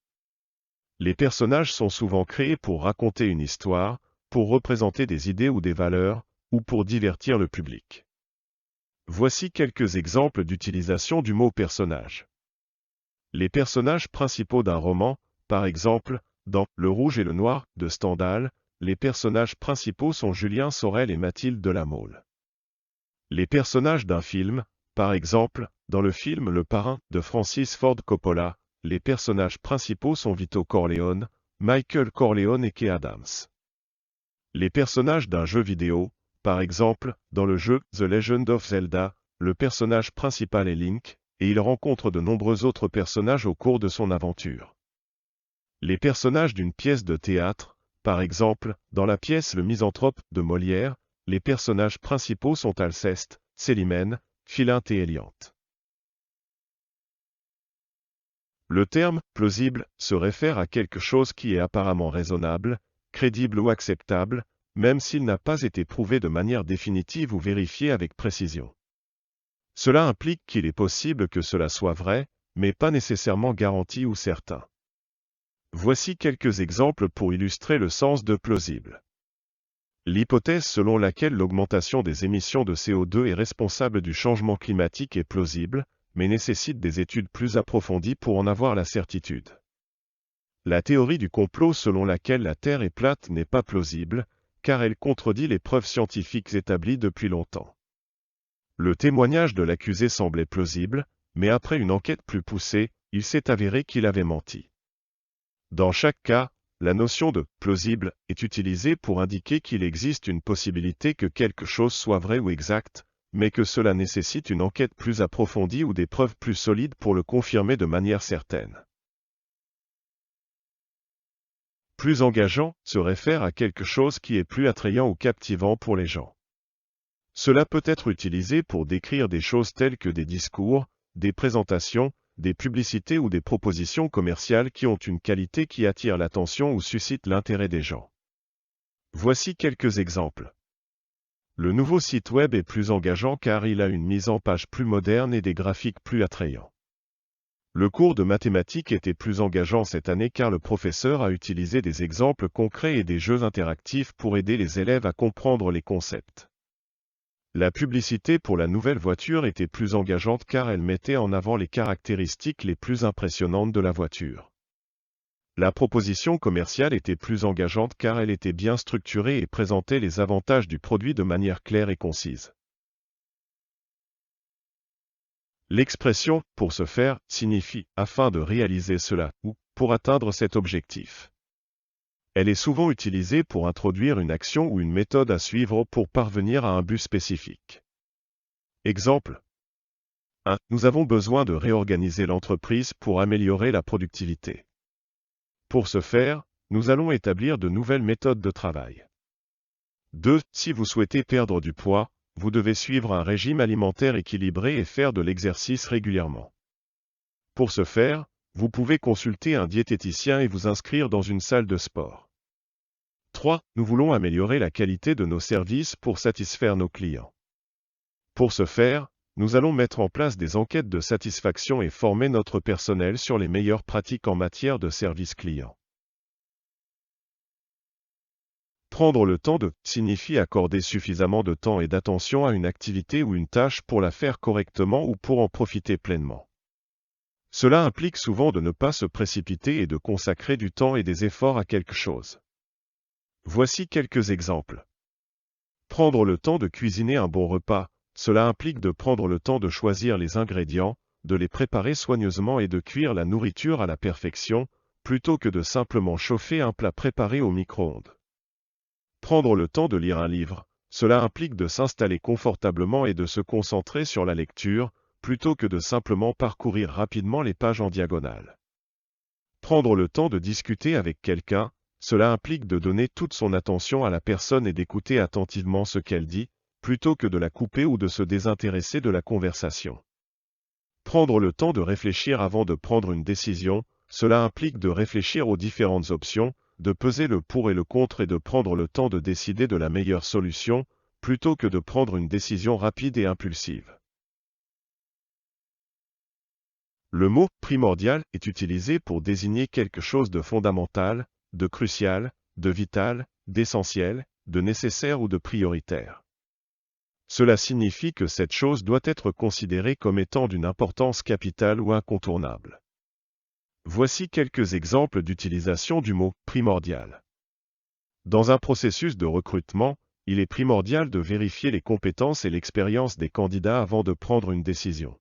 Les personnages sont souvent créés pour raconter une histoire, pour représenter des idées ou des valeurs, ou pour divertir le public. Voici quelques exemples d'utilisation du mot personnage. Les personnages principaux d'un roman, par exemple, dans Le Rouge et le Noir de Stendhal, les personnages principaux sont Julien Sorel et Mathilde de la Mole. Les personnages d'un film, par exemple, dans le film Le Parrain de Francis Ford Coppola, les personnages principaux sont Vito Corleone, Michael Corleone et Kay Adams. Les personnages d'un jeu vidéo, par exemple, dans le jeu The Legend of Zelda, le personnage principal est Link, et il rencontre de nombreux autres personnages au cours de son aventure. Les personnages d'une pièce de théâtre, par exemple, dans la pièce Le Misanthrope de Molière, les personnages principaux sont Alceste, Célimène, Philinte et Héliante. Le terme « plausible » se réfère à quelque chose qui est apparemment raisonnable, crédible ou acceptable, même s'il n'a pas été prouvé de manière définitive ou vérifié avec précision. Cela implique qu'il est possible que cela soit vrai, mais pas nécessairement garanti ou certain. Voici quelques exemples pour illustrer le sens de plausible. L'hypothèse selon laquelle l'augmentation des émissions de CO2 est responsable du changement climatique est plausible, mais nécessite des études plus approfondies pour en avoir la certitude. La théorie du complot selon laquelle la Terre est plate n'est pas plausible, car elle contredit les preuves scientifiques établies depuis longtemps. Le témoignage de l'accusé semblait plausible, mais après une enquête plus poussée, il s'est avéré qu'il avait menti. Dans chaque cas, la notion de « plausible » est utilisée pour indiquer qu'il existe une possibilité que quelque chose soit vrai ou exact, mais que cela nécessite une enquête plus approfondie ou des preuves plus solides pour le confirmer de manière certaine. Plus engageant se réfère à quelque chose qui est plus attrayant ou captivant pour les gens. Cela peut être utilisé pour décrire des choses telles que des discours, des présentations, des publicités ou des propositions commerciales qui ont une qualité qui attire l'attention ou suscite l'intérêt des gens. Voici quelques exemples. Le nouveau site web est plus engageant car il a une mise en page plus moderne et des graphiques plus attrayants. Le cours de mathématiques était plus engageant cette année car le professeur a utilisé des exemples concrets et des jeux interactifs pour aider les élèves à comprendre les concepts. La publicité pour la nouvelle voiture était plus engageante car elle mettait en avant les caractéristiques les plus impressionnantes de la voiture. La proposition commerciale était plus engageante car elle était bien structurée et présentait les avantages du produit de manière claire et concise. L'expression « pour ce faire » signifie « afin de réaliser cela » ou « pour atteindre cet objectif ». Elle est souvent utilisée pour introduire une action ou une méthode à suivre pour parvenir à un but spécifique. Exemple 1. Nous avons besoin de réorganiser l'entreprise pour améliorer la productivité. Pour ce faire, nous allons établir de nouvelles méthodes de travail. 2. Si vous souhaitez perdre du poids, vous devez suivre un régime alimentaire équilibré et faire de l'exercice régulièrement. Pour ce faire, vous pouvez consulter un diététicien et vous inscrire dans une salle de sport. 3. Nous voulons améliorer la qualité de nos services pour satisfaire nos clients. Pour ce faire, nous allons mettre en place des enquêtes de satisfaction et former notre personnel sur les meilleures pratiques en matière de service client. Prendre le temps de signifie accorder suffisamment de temps et d'attention à une activité ou une tâche pour la faire correctement ou pour en profiter pleinement. Cela implique souvent de ne pas se précipiter et de consacrer du temps et des efforts à quelque chose. Voici quelques exemples. Prendre le temps de cuisiner un bon repas, cela implique de prendre le temps de choisir les ingrédients, de les préparer soigneusement et de cuire la nourriture à la perfection, plutôt que de simplement chauffer un plat préparé au micro-ondes. Prendre le temps de lire un livre, cela implique de s'installer confortablement et de se concentrer sur la lecture, plutôt que de simplement parcourir rapidement les pages en diagonale. Prendre le temps de discuter avec quelqu'un, cela implique de donner toute son attention à la personne et d'écouter attentivement ce qu'elle dit, plutôt que de la couper ou de se désintéresser de la conversation. Prendre le temps de réfléchir avant de prendre une décision, cela implique de réfléchir aux différentes options, de peser le pour et le contre et de prendre le temps de décider de la meilleure solution, plutôt que de prendre une décision rapide et impulsive. Le mot « primordial » est utilisé pour désigner quelque chose de fondamental, de crucial, de vital, d'essentiel, de nécessaire ou de prioritaire. Cela signifie que cette chose doit être considérée comme étant d'une importance capitale ou incontournable. Voici quelques exemples d'utilisation du mot « primordial ». Dans un processus de recrutement, il est primordial de vérifier les compétences et l'expérience des candidats avant de prendre une décision.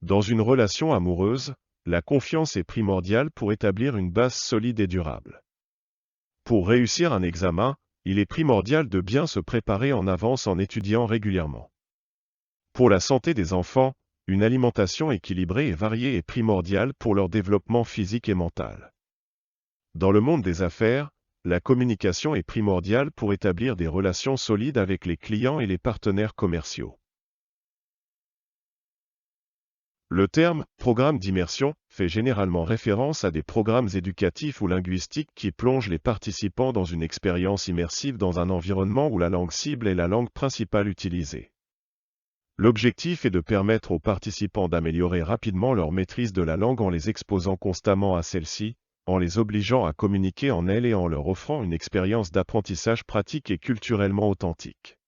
Dans une relation amoureuse, la confiance est primordiale pour établir une base solide et durable. Pour réussir un examen, il est primordial de bien se préparer en avance en étudiant régulièrement. Pour la santé des enfants, une alimentation équilibrée et variée est primordiale pour leur développement physique et mental. Dans le monde des affaires, la communication est primordiale pour établir des relations solides avec les clients et les partenaires commerciaux. Le terme « programme d'immersion » fait généralement référence à des programmes éducatifs ou linguistiques qui plongent les participants dans une expérience immersive dans un environnement où la langue cible est la langue principale utilisée. L'objectif est de permettre aux participants d'améliorer rapidement leur maîtrise de la langue en les exposant constamment à celle-ci, en les obligeant à communiquer en elle et en leur offrant une expérience d'apprentissage pratique et culturellement authentique.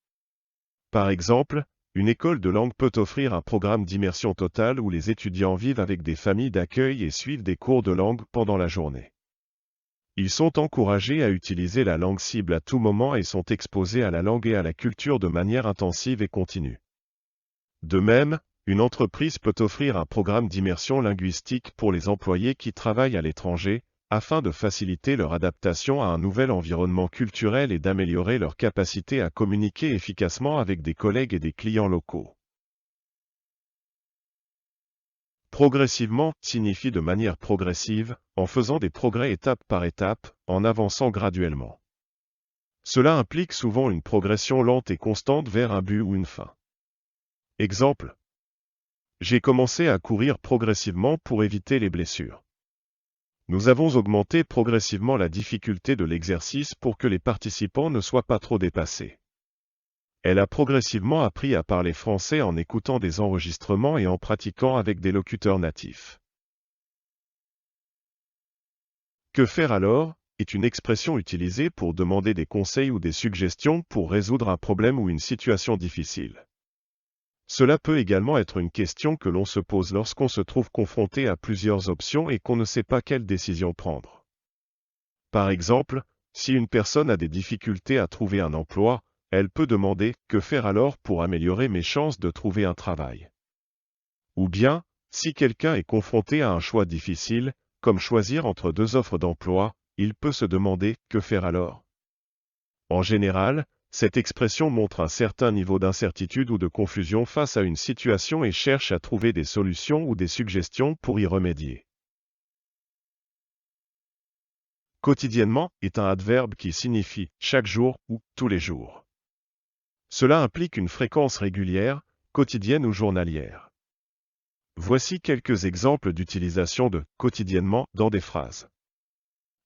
Par exemple, une école de langue peut offrir un programme d'immersion totale où les étudiants vivent avec des familles d'accueil et suivent des cours de langue pendant la journée. Ils sont encouragés à utiliser la langue cible à tout moment et sont exposés à la langue et à la culture de manière intensive et continue. De même, une entreprise peut offrir un programme d'immersion linguistique pour les employés qui travaillent à l'étranger, afin de faciliter leur adaptation à un nouvel environnement culturel et d'améliorer leur capacité à communiquer efficacement avec des collègues et des clients locaux. Progressivement signifie de manière progressive, en faisant des progrès étape par étape, en avançant graduellement. Cela implique souvent une progression lente et constante vers un but ou une fin. Exemple. J'ai commencé à courir progressivement pour éviter les blessures. Nous avons augmenté progressivement la difficulté de l'exercice pour que les participants ne soient pas trop dépassés. Elle a progressivement appris à parler français en écoutant des enregistrements et en pratiquant avec des locuteurs natifs. Que faire alors est une expression utilisée pour demander des conseils ou des suggestions pour résoudre un problème ou une situation difficile. Cela peut également être une question que l'on se pose lorsqu'on se trouve confronté à plusieurs options et qu'on ne sait pas quelle décision prendre. Par exemple, si une personne a des difficultés à trouver un emploi, elle peut demander « Que faire alors pour améliorer mes chances de trouver un travail ?» Ou bien, si quelqu'un est confronté à un choix difficile, comme choisir entre deux offres d'emploi, il peut se demander « Que faire alors ?» En général, cette expression montre un certain niveau d'incertitude ou de confusion face à une situation et cherche à trouver des solutions ou des suggestions pour y remédier. Quotidiennement est un adverbe qui signifie chaque jour ou tous les jours. Cela implique une fréquence régulière, quotidienne ou journalière. Voici quelques exemples d'utilisation de « quotidiennement » dans des phrases.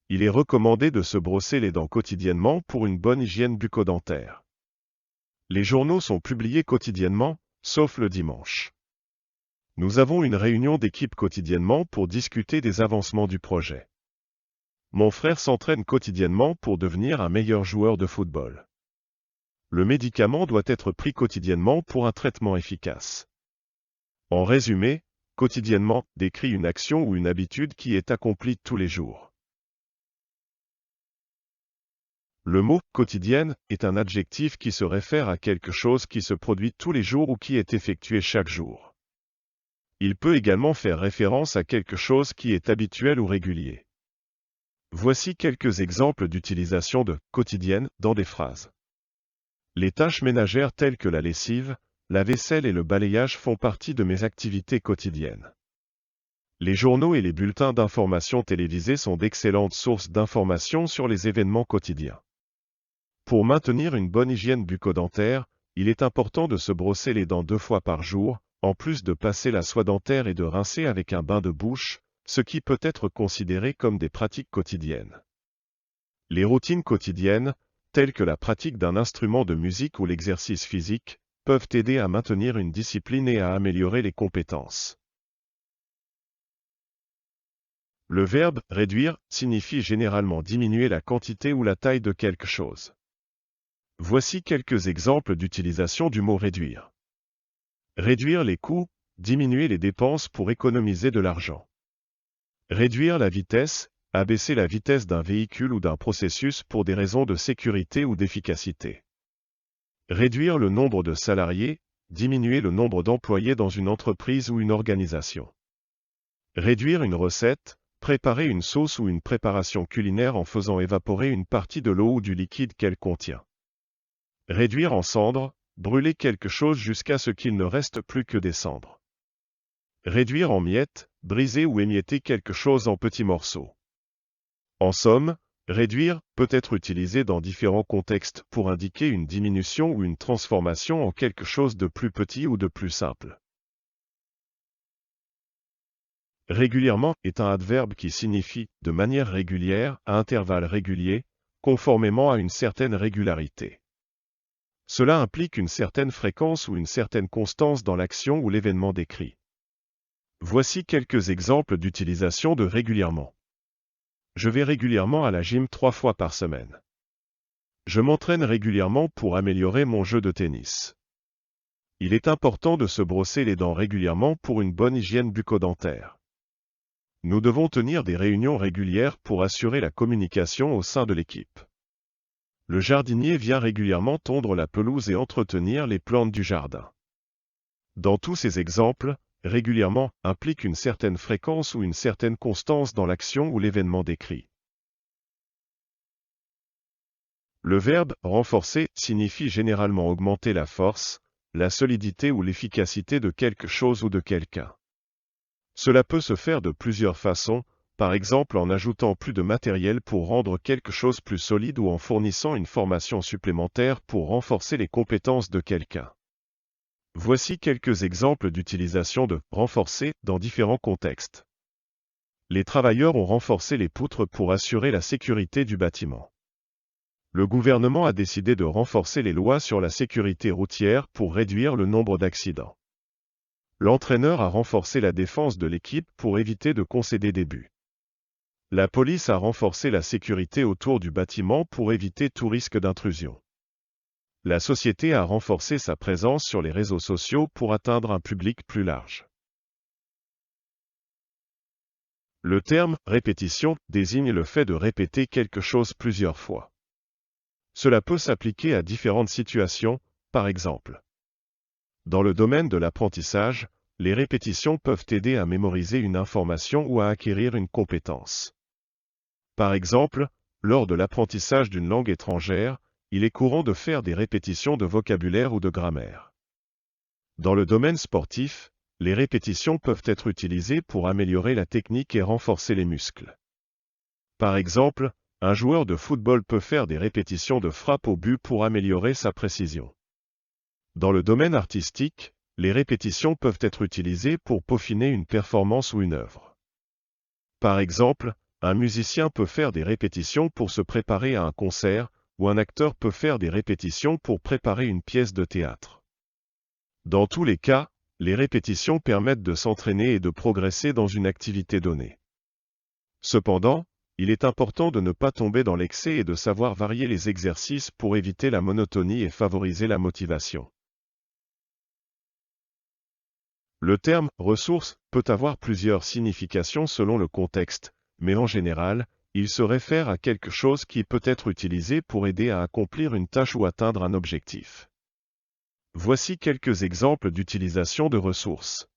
Il est recommandé de se brosser les dents quotidiennement pour une bonne hygiène bucco-dentaire. Les journaux sont publiés quotidiennement, sauf le dimanche. Nous avons une réunion d'équipe quotidiennement pour discuter des avancements du projet. Mon frère s'entraîne quotidiennement pour devenir un meilleur joueur de football. Le médicament doit être pris quotidiennement pour un traitement efficace. En résumé, quotidiennement décrit une action ou une habitude qui est accomplie tous les jours. Le mot « quotidienne » est un adjectif qui se réfère à quelque chose qui se produit tous les jours ou qui est effectué chaque jour. Il peut également faire référence à quelque chose qui est habituel ou régulier. Voici quelques exemples d'utilisation de « quotidienne » dans des phrases. Les tâches ménagères telles que la lessive, la vaisselle et le balayage font partie de mes activités quotidiennes. Les journaux et les bulletins d'information télévisés sont d'excellentes sources d'informations sur les événements quotidiens. Pour maintenir une bonne hygiène bucco-dentaire, il est important de se brosser les dents 2 fois par jour, en plus de passer la soie dentaire et de rincer avec un bain de bouche, ce qui peut être considéré comme des pratiques quotidiennes. Les routines quotidiennes, telles que la pratique d'un instrument de musique ou l'exercice physique, peuvent aider à maintenir une discipline et à améliorer les compétences. Le verbe « réduire » signifie généralement diminuer la quantité ou la taille de quelque chose. Voici quelques exemples d'utilisation du mot « réduire ». Réduire les coûts, diminuer les dépenses pour économiser de l'argent. Réduire la vitesse, abaisser la vitesse d'un véhicule ou d'un processus pour des raisons de sécurité ou d'efficacité. Réduire le nombre de salariés, diminuer le nombre d'employés dans une entreprise ou une organisation. Réduire une recette, préparer une sauce ou une préparation culinaire en faisant évaporer une partie de l'eau ou du liquide qu'elle contient. Réduire en cendres, brûler quelque chose jusqu'à ce qu'il ne reste plus que des cendres. Réduire en miettes, briser ou émietter quelque chose en petits morceaux. En somme, réduire peut être utilisé dans différents contextes pour indiquer une diminution ou une transformation en quelque chose de plus petit ou de plus simple. Régulièrement est un adverbe qui signifie de manière régulière, à intervalles réguliers, conformément à une certaine régularité. Cela implique une certaine fréquence ou une certaine constance dans l'action ou l'événement décrit. Voici quelques exemples d'utilisation de régulièrement. Je vais régulièrement à la gym 3 fois par semaine. Je m'entraîne régulièrement pour améliorer mon jeu de tennis. Il est important de se brosser les dents régulièrement pour une bonne hygiène bucco-dentaire. Nous devons tenir des réunions régulières pour assurer la communication au sein de l'équipe. Le jardinier vient régulièrement tondre la pelouse et entretenir les plantes du jardin. Dans tous ces exemples, régulièrement implique une certaine fréquence ou une certaine constance dans l'action ou l'événement décrit. Le verbe « renforcer » signifie généralement augmenter la force, la solidité ou l'efficacité de quelque chose ou de quelqu'un. Cela peut se faire de plusieurs façons, par exemple en ajoutant plus de matériel pour rendre quelque chose plus solide ou en fournissant une formation supplémentaire pour renforcer les compétences de quelqu'un. Voici quelques exemples d'utilisation de « renforcer » dans différents contextes. Les travailleurs ont renforcé les poutres pour assurer la sécurité du bâtiment. Le gouvernement a décidé de renforcer les lois sur la sécurité routière pour réduire le nombre d'accidents. L'entraîneur a renforcé la défense de l'équipe pour éviter de concéder des buts. La police a renforcé la sécurité autour du bâtiment pour éviter tout risque d'intrusion. La société a renforcé sa présence sur les réseaux sociaux pour atteindre un public plus large. Le terme « répétition » désigne le fait de répéter quelque chose plusieurs fois. Cela peut s'appliquer à différentes situations, par exemple. Dans le domaine de l'apprentissage, les répétitions peuvent aider à mémoriser une information ou à acquérir une compétence. Par exemple, lors de l'apprentissage d'une langue étrangère, il est courant de faire des répétitions de vocabulaire ou de grammaire. Dans le domaine sportif, les répétitions peuvent être utilisées pour améliorer la technique et renforcer les muscles. Par exemple, un joueur de football peut faire des répétitions de frappe au but pour améliorer sa précision. Dans le domaine artistique, les répétitions peuvent être utilisées pour peaufiner une performance ou une œuvre. Par exemple, un musicien peut faire des répétitions pour se préparer à un concert, ou un acteur peut faire des répétitions pour préparer une pièce de théâtre. Dans tous les cas, les répétitions permettent de s'entraîner et de progresser dans une activité donnée. Cependant, il est important de ne pas tomber dans l'excès et de savoir varier les exercices pour éviter la monotonie et favoriser la motivation. Le terme « ressources » peut avoir plusieurs significations selon le contexte, mais en général, il se réfère à quelque chose qui peut être utilisé pour aider à accomplir une tâche ou atteindre un objectif. Voici quelques exemples d'utilisation de ressources.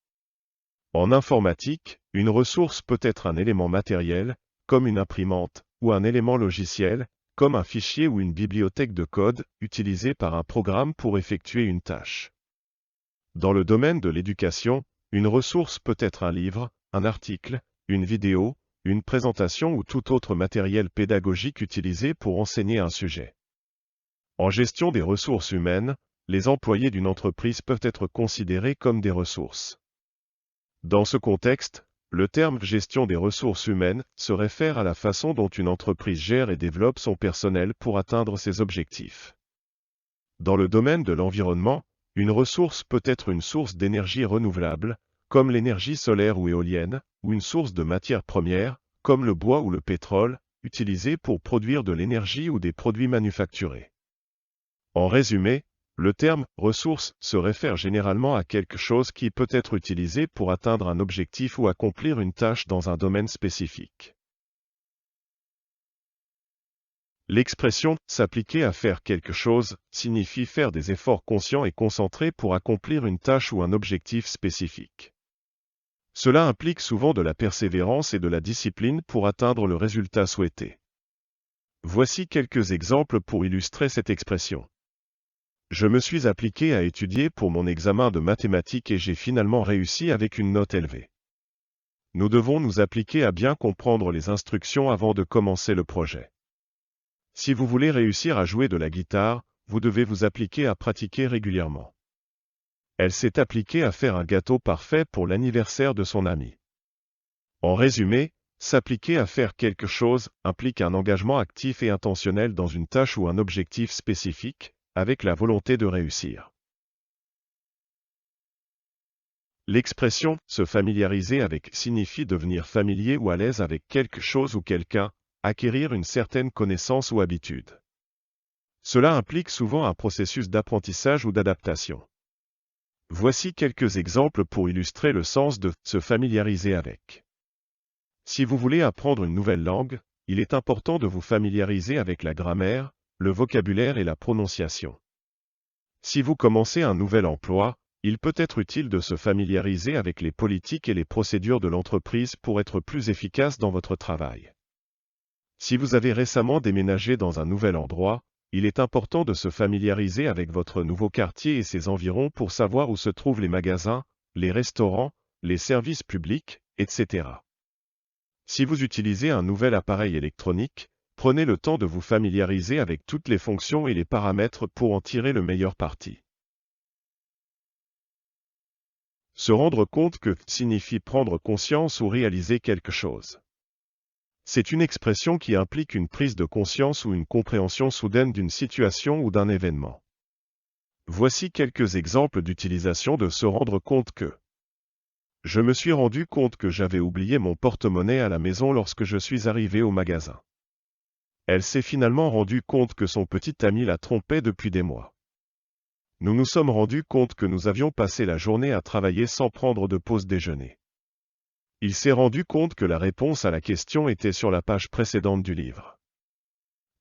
En informatique, une ressource peut être un élément matériel, comme une imprimante, ou un élément logiciel, comme un fichier ou une bibliothèque de code, utilisé par un programme pour effectuer une tâche. Dans le domaine de l'éducation, une ressource peut être un livre, un article, une vidéo, une présentation ou tout autre matériel pédagogique utilisé pour enseigner un sujet. En gestion des ressources humaines, les employés d'une entreprise peuvent être considérés comme des ressources. Dans ce contexte, le terme « gestion des ressources humaines » se réfère à la façon dont une entreprise gère et développe son personnel pour atteindre ses objectifs. Dans le domaine de l'environnement, une ressource peut être une source d'énergie renouvelable, comme l'énergie solaire ou éolienne, ou une source de matières premières, comme le bois ou le pétrole, utilisée pour produire de l'énergie ou des produits manufacturés. En résumé, le terme « ressource » se réfère généralement à quelque chose qui peut être utilisé pour atteindre un objectif ou accomplir une tâche dans un domaine spécifique. L'expression « s'appliquer à faire quelque chose » signifie faire des efforts conscients et concentrés pour accomplir une tâche ou un objectif spécifique. Cela implique souvent de la persévérance et de la discipline pour atteindre le résultat souhaité. Voici quelques exemples pour illustrer cette expression. Je me suis appliqué à étudier pour mon examen de mathématiques et j'ai finalement réussi avec une note élevée. Nous devons nous appliquer à bien comprendre les instructions avant de commencer le projet. Si vous voulez réussir à jouer de la guitare, vous devez vous appliquer à pratiquer régulièrement. Elle s'est appliquée à faire un gâteau parfait pour l'anniversaire de son ami. En résumé, s'appliquer à faire quelque chose implique un engagement actif et intentionnel dans une tâche ou un objectif spécifique, avec la volonté de réussir. L'expression « se familiariser avec » signifie devenir familier ou à l'aise avec quelque chose ou quelqu'un, acquérir une certaine connaissance ou habitude. Cela implique souvent un processus d'apprentissage ou d'adaptation. Voici quelques exemples pour illustrer le sens de « se familiariser avec ». Si vous voulez apprendre une nouvelle langue, il est important de vous familiariser avec la grammaire, le vocabulaire et la prononciation. Si vous commencez un nouvel emploi, il peut être utile de se familiariser avec les politiques et les procédures de l'entreprise pour être plus efficace dans votre travail. Si vous avez récemment déménagé dans un nouvel endroit, il est important de se familiariser avec votre nouveau quartier et ses environs pour savoir où se trouvent les magasins, les restaurants, les services publics, etc. Si vous utilisez un nouvel appareil électronique, prenez le temps de vous familiariser avec toutes les fonctions et les paramètres pour en tirer le meilleur parti. Se rendre compte que signifie prendre conscience ou réaliser quelque chose. C'est une expression qui implique une prise de conscience ou une compréhension soudaine d'une situation ou d'un événement. Voici quelques exemples d'utilisation de se rendre compte que. Je me suis rendu compte que j'avais oublié mon porte-monnaie à la maison lorsque je suis arrivé au magasin. Elle s'est finalement rendue compte que son petit ami la trompait depuis des mois. Nous nous sommes rendus compte que nous avions passé la journée à travailler sans prendre de pause déjeuner. Il s'est rendu compte que la réponse à la question était sur la page précédente du livre.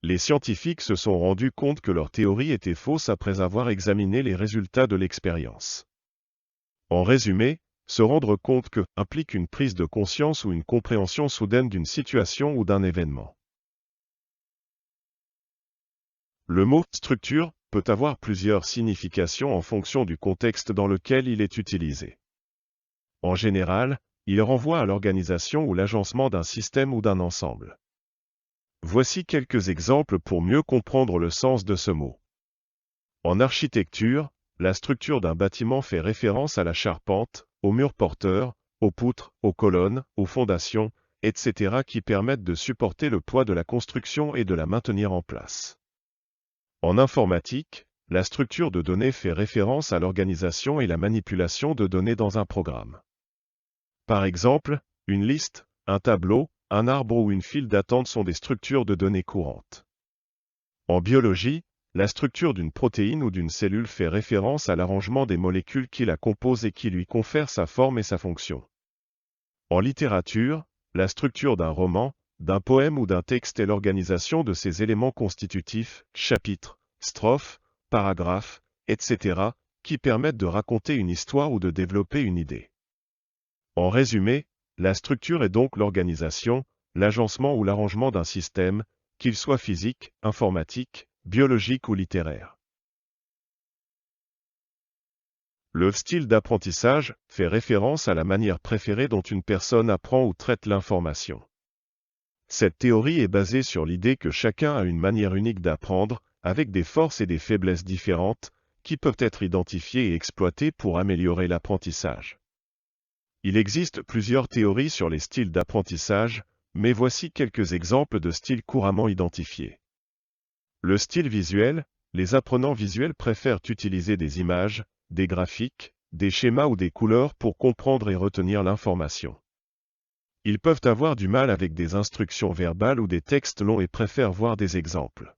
Les scientifiques se sont rendus compte que leur théorie était fausse après avoir examiné les résultats de l'expérience. En résumé, se rendre compte que implique une prise de conscience ou une compréhension soudaine d'une situation ou d'un événement. Le mot « structure » peut avoir plusieurs significations en fonction du contexte dans lequel il est utilisé. En général, il renvoie à l'organisation ou l'agencement d'un système ou d'un ensemble. Voici quelques exemples pour mieux comprendre le sens de ce mot. En architecture, la structure d'un bâtiment fait référence à la charpente, aux murs porteurs, aux poutres, aux colonnes, aux fondations, etc. qui permettent de supporter le poids de la construction et de la maintenir en place. En informatique, la structure de données fait référence à l'organisation et la manipulation de données dans un programme. Par exemple, une liste, un tableau, un arbre ou une file d'attente sont des structures de données courantes. En biologie, la structure d'une protéine ou d'une cellule fait référence à l'arrangement des molécules qui la composent et qui lui confèrent sa forme et sa fonction. En littérature, la structure d'un roman, d'un poème ou d'un texte est l'organisation de ses éléments constitutifs, chapitres, strophes, paragraphes, etc., qui permettent de raconter une histoire ou de développer une idée. En résumé, la structure est donc l'organisation, l'agencement ou l'arrangement d'un système, qu'il soit physique, informatique, biologique ou littéraire. Le style d'apprentissage fait référence à la manière préférée dont une personne apprend ou traite l'information. Cette théorie est basée sur l'idée que chacun a une manière unique d'apprendre, avec des forces et des faiblesses différentes, qui peuvent être identifiées et exploitées pour améliorer l'apprentissage. Il existe plusieurs théories sur les styles d'apprentissage, mais voici quelques exemples de styles couramment identifiés. Le style visuel, les apprenants visuels préfèrent utiliser des images, des graphiques, des schémas ou des couleurs pour comprendre et retenir l'information. Ils peuvent avoir du mal avec des instructions verbales ou des textes longs et préfèrent voir des exemples.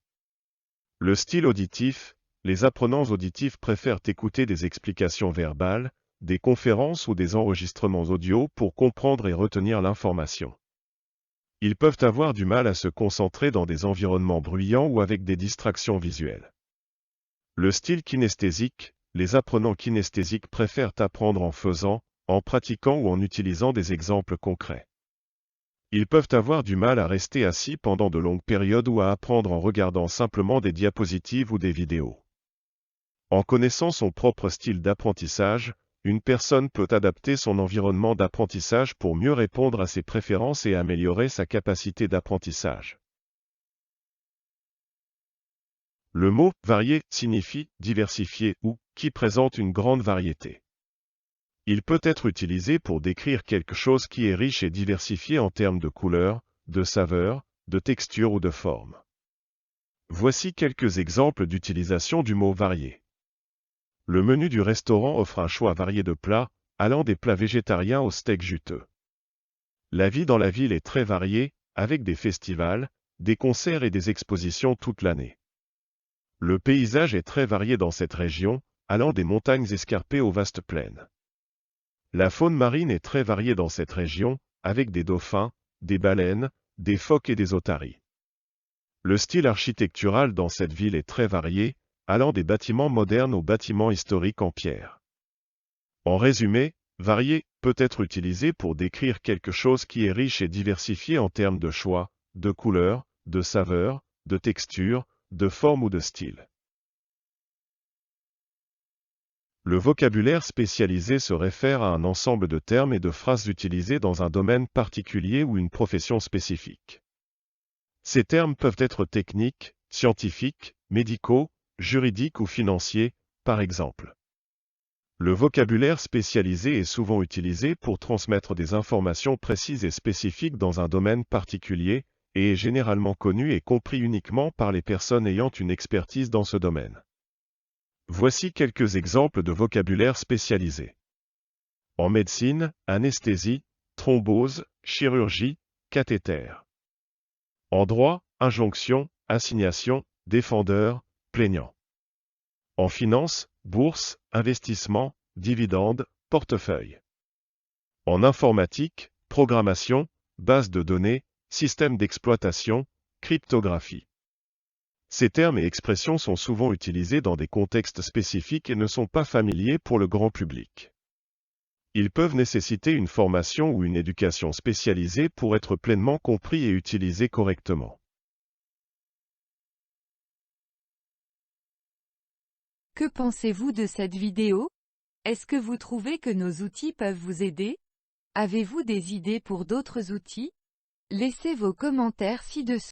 Le style auditif, les apprenants auditifs préfèrent écouter des explications verbales, des conférences ou des enregistrements audio pour comprendre et retenir l'information. Ils peuvent avoir du mal à se concentrer dans des environnements bruyants ou avec des distractions visuelles. Le style kinesthésique, les apprenants kinesthésiques préfèrent apprendre en faisant, en pratiquant ou en utilisant des exemples concrets. Ils peuvent avoir du mal à rester assis pendant de longues périodes ou à apprendre en regardant simplement des diapositives ou des vidéos. En connaissant son propre style d'apprentissage, une personne peut adapter son environnement d'apprentissage pour mieux répondre à ses préférences et améliorer sa capacité d'apprentissage. Le mot « varié » signifie « diversifié » ou « qui présente une grande variété ». Il peut être utilisé pour décrire quelque chose qui est riche et diversifié en termes de couleurs, de saveurs, de textures ou de formes. Voici quelques exemples d'utilisation du mot « varié ». Le menu du restaurant offre un choix varié de plats, allant des plats végétariens aux steaks juteux. La vie dans la ville est très variée, avec des festivals, des concerts et des expositions toute l'année. Le paysage est très varié dans cette région, allant des montagnes escarpées aux vastes plaines. La faune marine est très variée dans cette région, avec des dauphins, des baleines, des phoques et des otaries. Le style architectural dans cette ville est très varié, allant des bâtiments modernes aux bâtiments historiques en pierre. En résumé, varié peut être utilisé pour décrire quelque chose qui est riche et diversifié en termes de choix, de couleurs, de saveurs, de textures, de formes ou de style. Le vocabulaire spécialisé se réfère à un ensemble de termes et de phrases utilisés dans un domaine particulier ou une profession spécifique. Ces termes peuvent être techniques, scientifiques, médicaux, juridiques ou financiers, par exemple. Le vocabulaire spécialisé est souvent utilisé pour transmettre des informations précises et spécifiques dans un domaine particulier, et est généralement connu et compris uniquement par les personnes ayant une expertise dans ce domaine. Voici quelques exemples de vocabulaire spécialisé. En médecine, anesthésie, thrombose, chirurgie, cathéter. En droit, injonction, assignation, défendeur, plaignant. En finance, bourse, investissement, dividende, portefeuille. En informatique, programmation, base de données, système d'exploitation, cryptographie. Ces termes et expressions sont souvent utilisés dans des contextes spécifiques et ne sont pas familiers pour le grand public. Ils peuvent nécessiter une formation ou une éducation spécialisée pour être pleinement compris et utilisés correctement.
Que pensez-vous de cette vidéo? Est-ce que vous trouvez que nos outils peuvent vous aider? Avez-vous des idées pour d'autres outils? Laissez vos commentaires ci-dessous.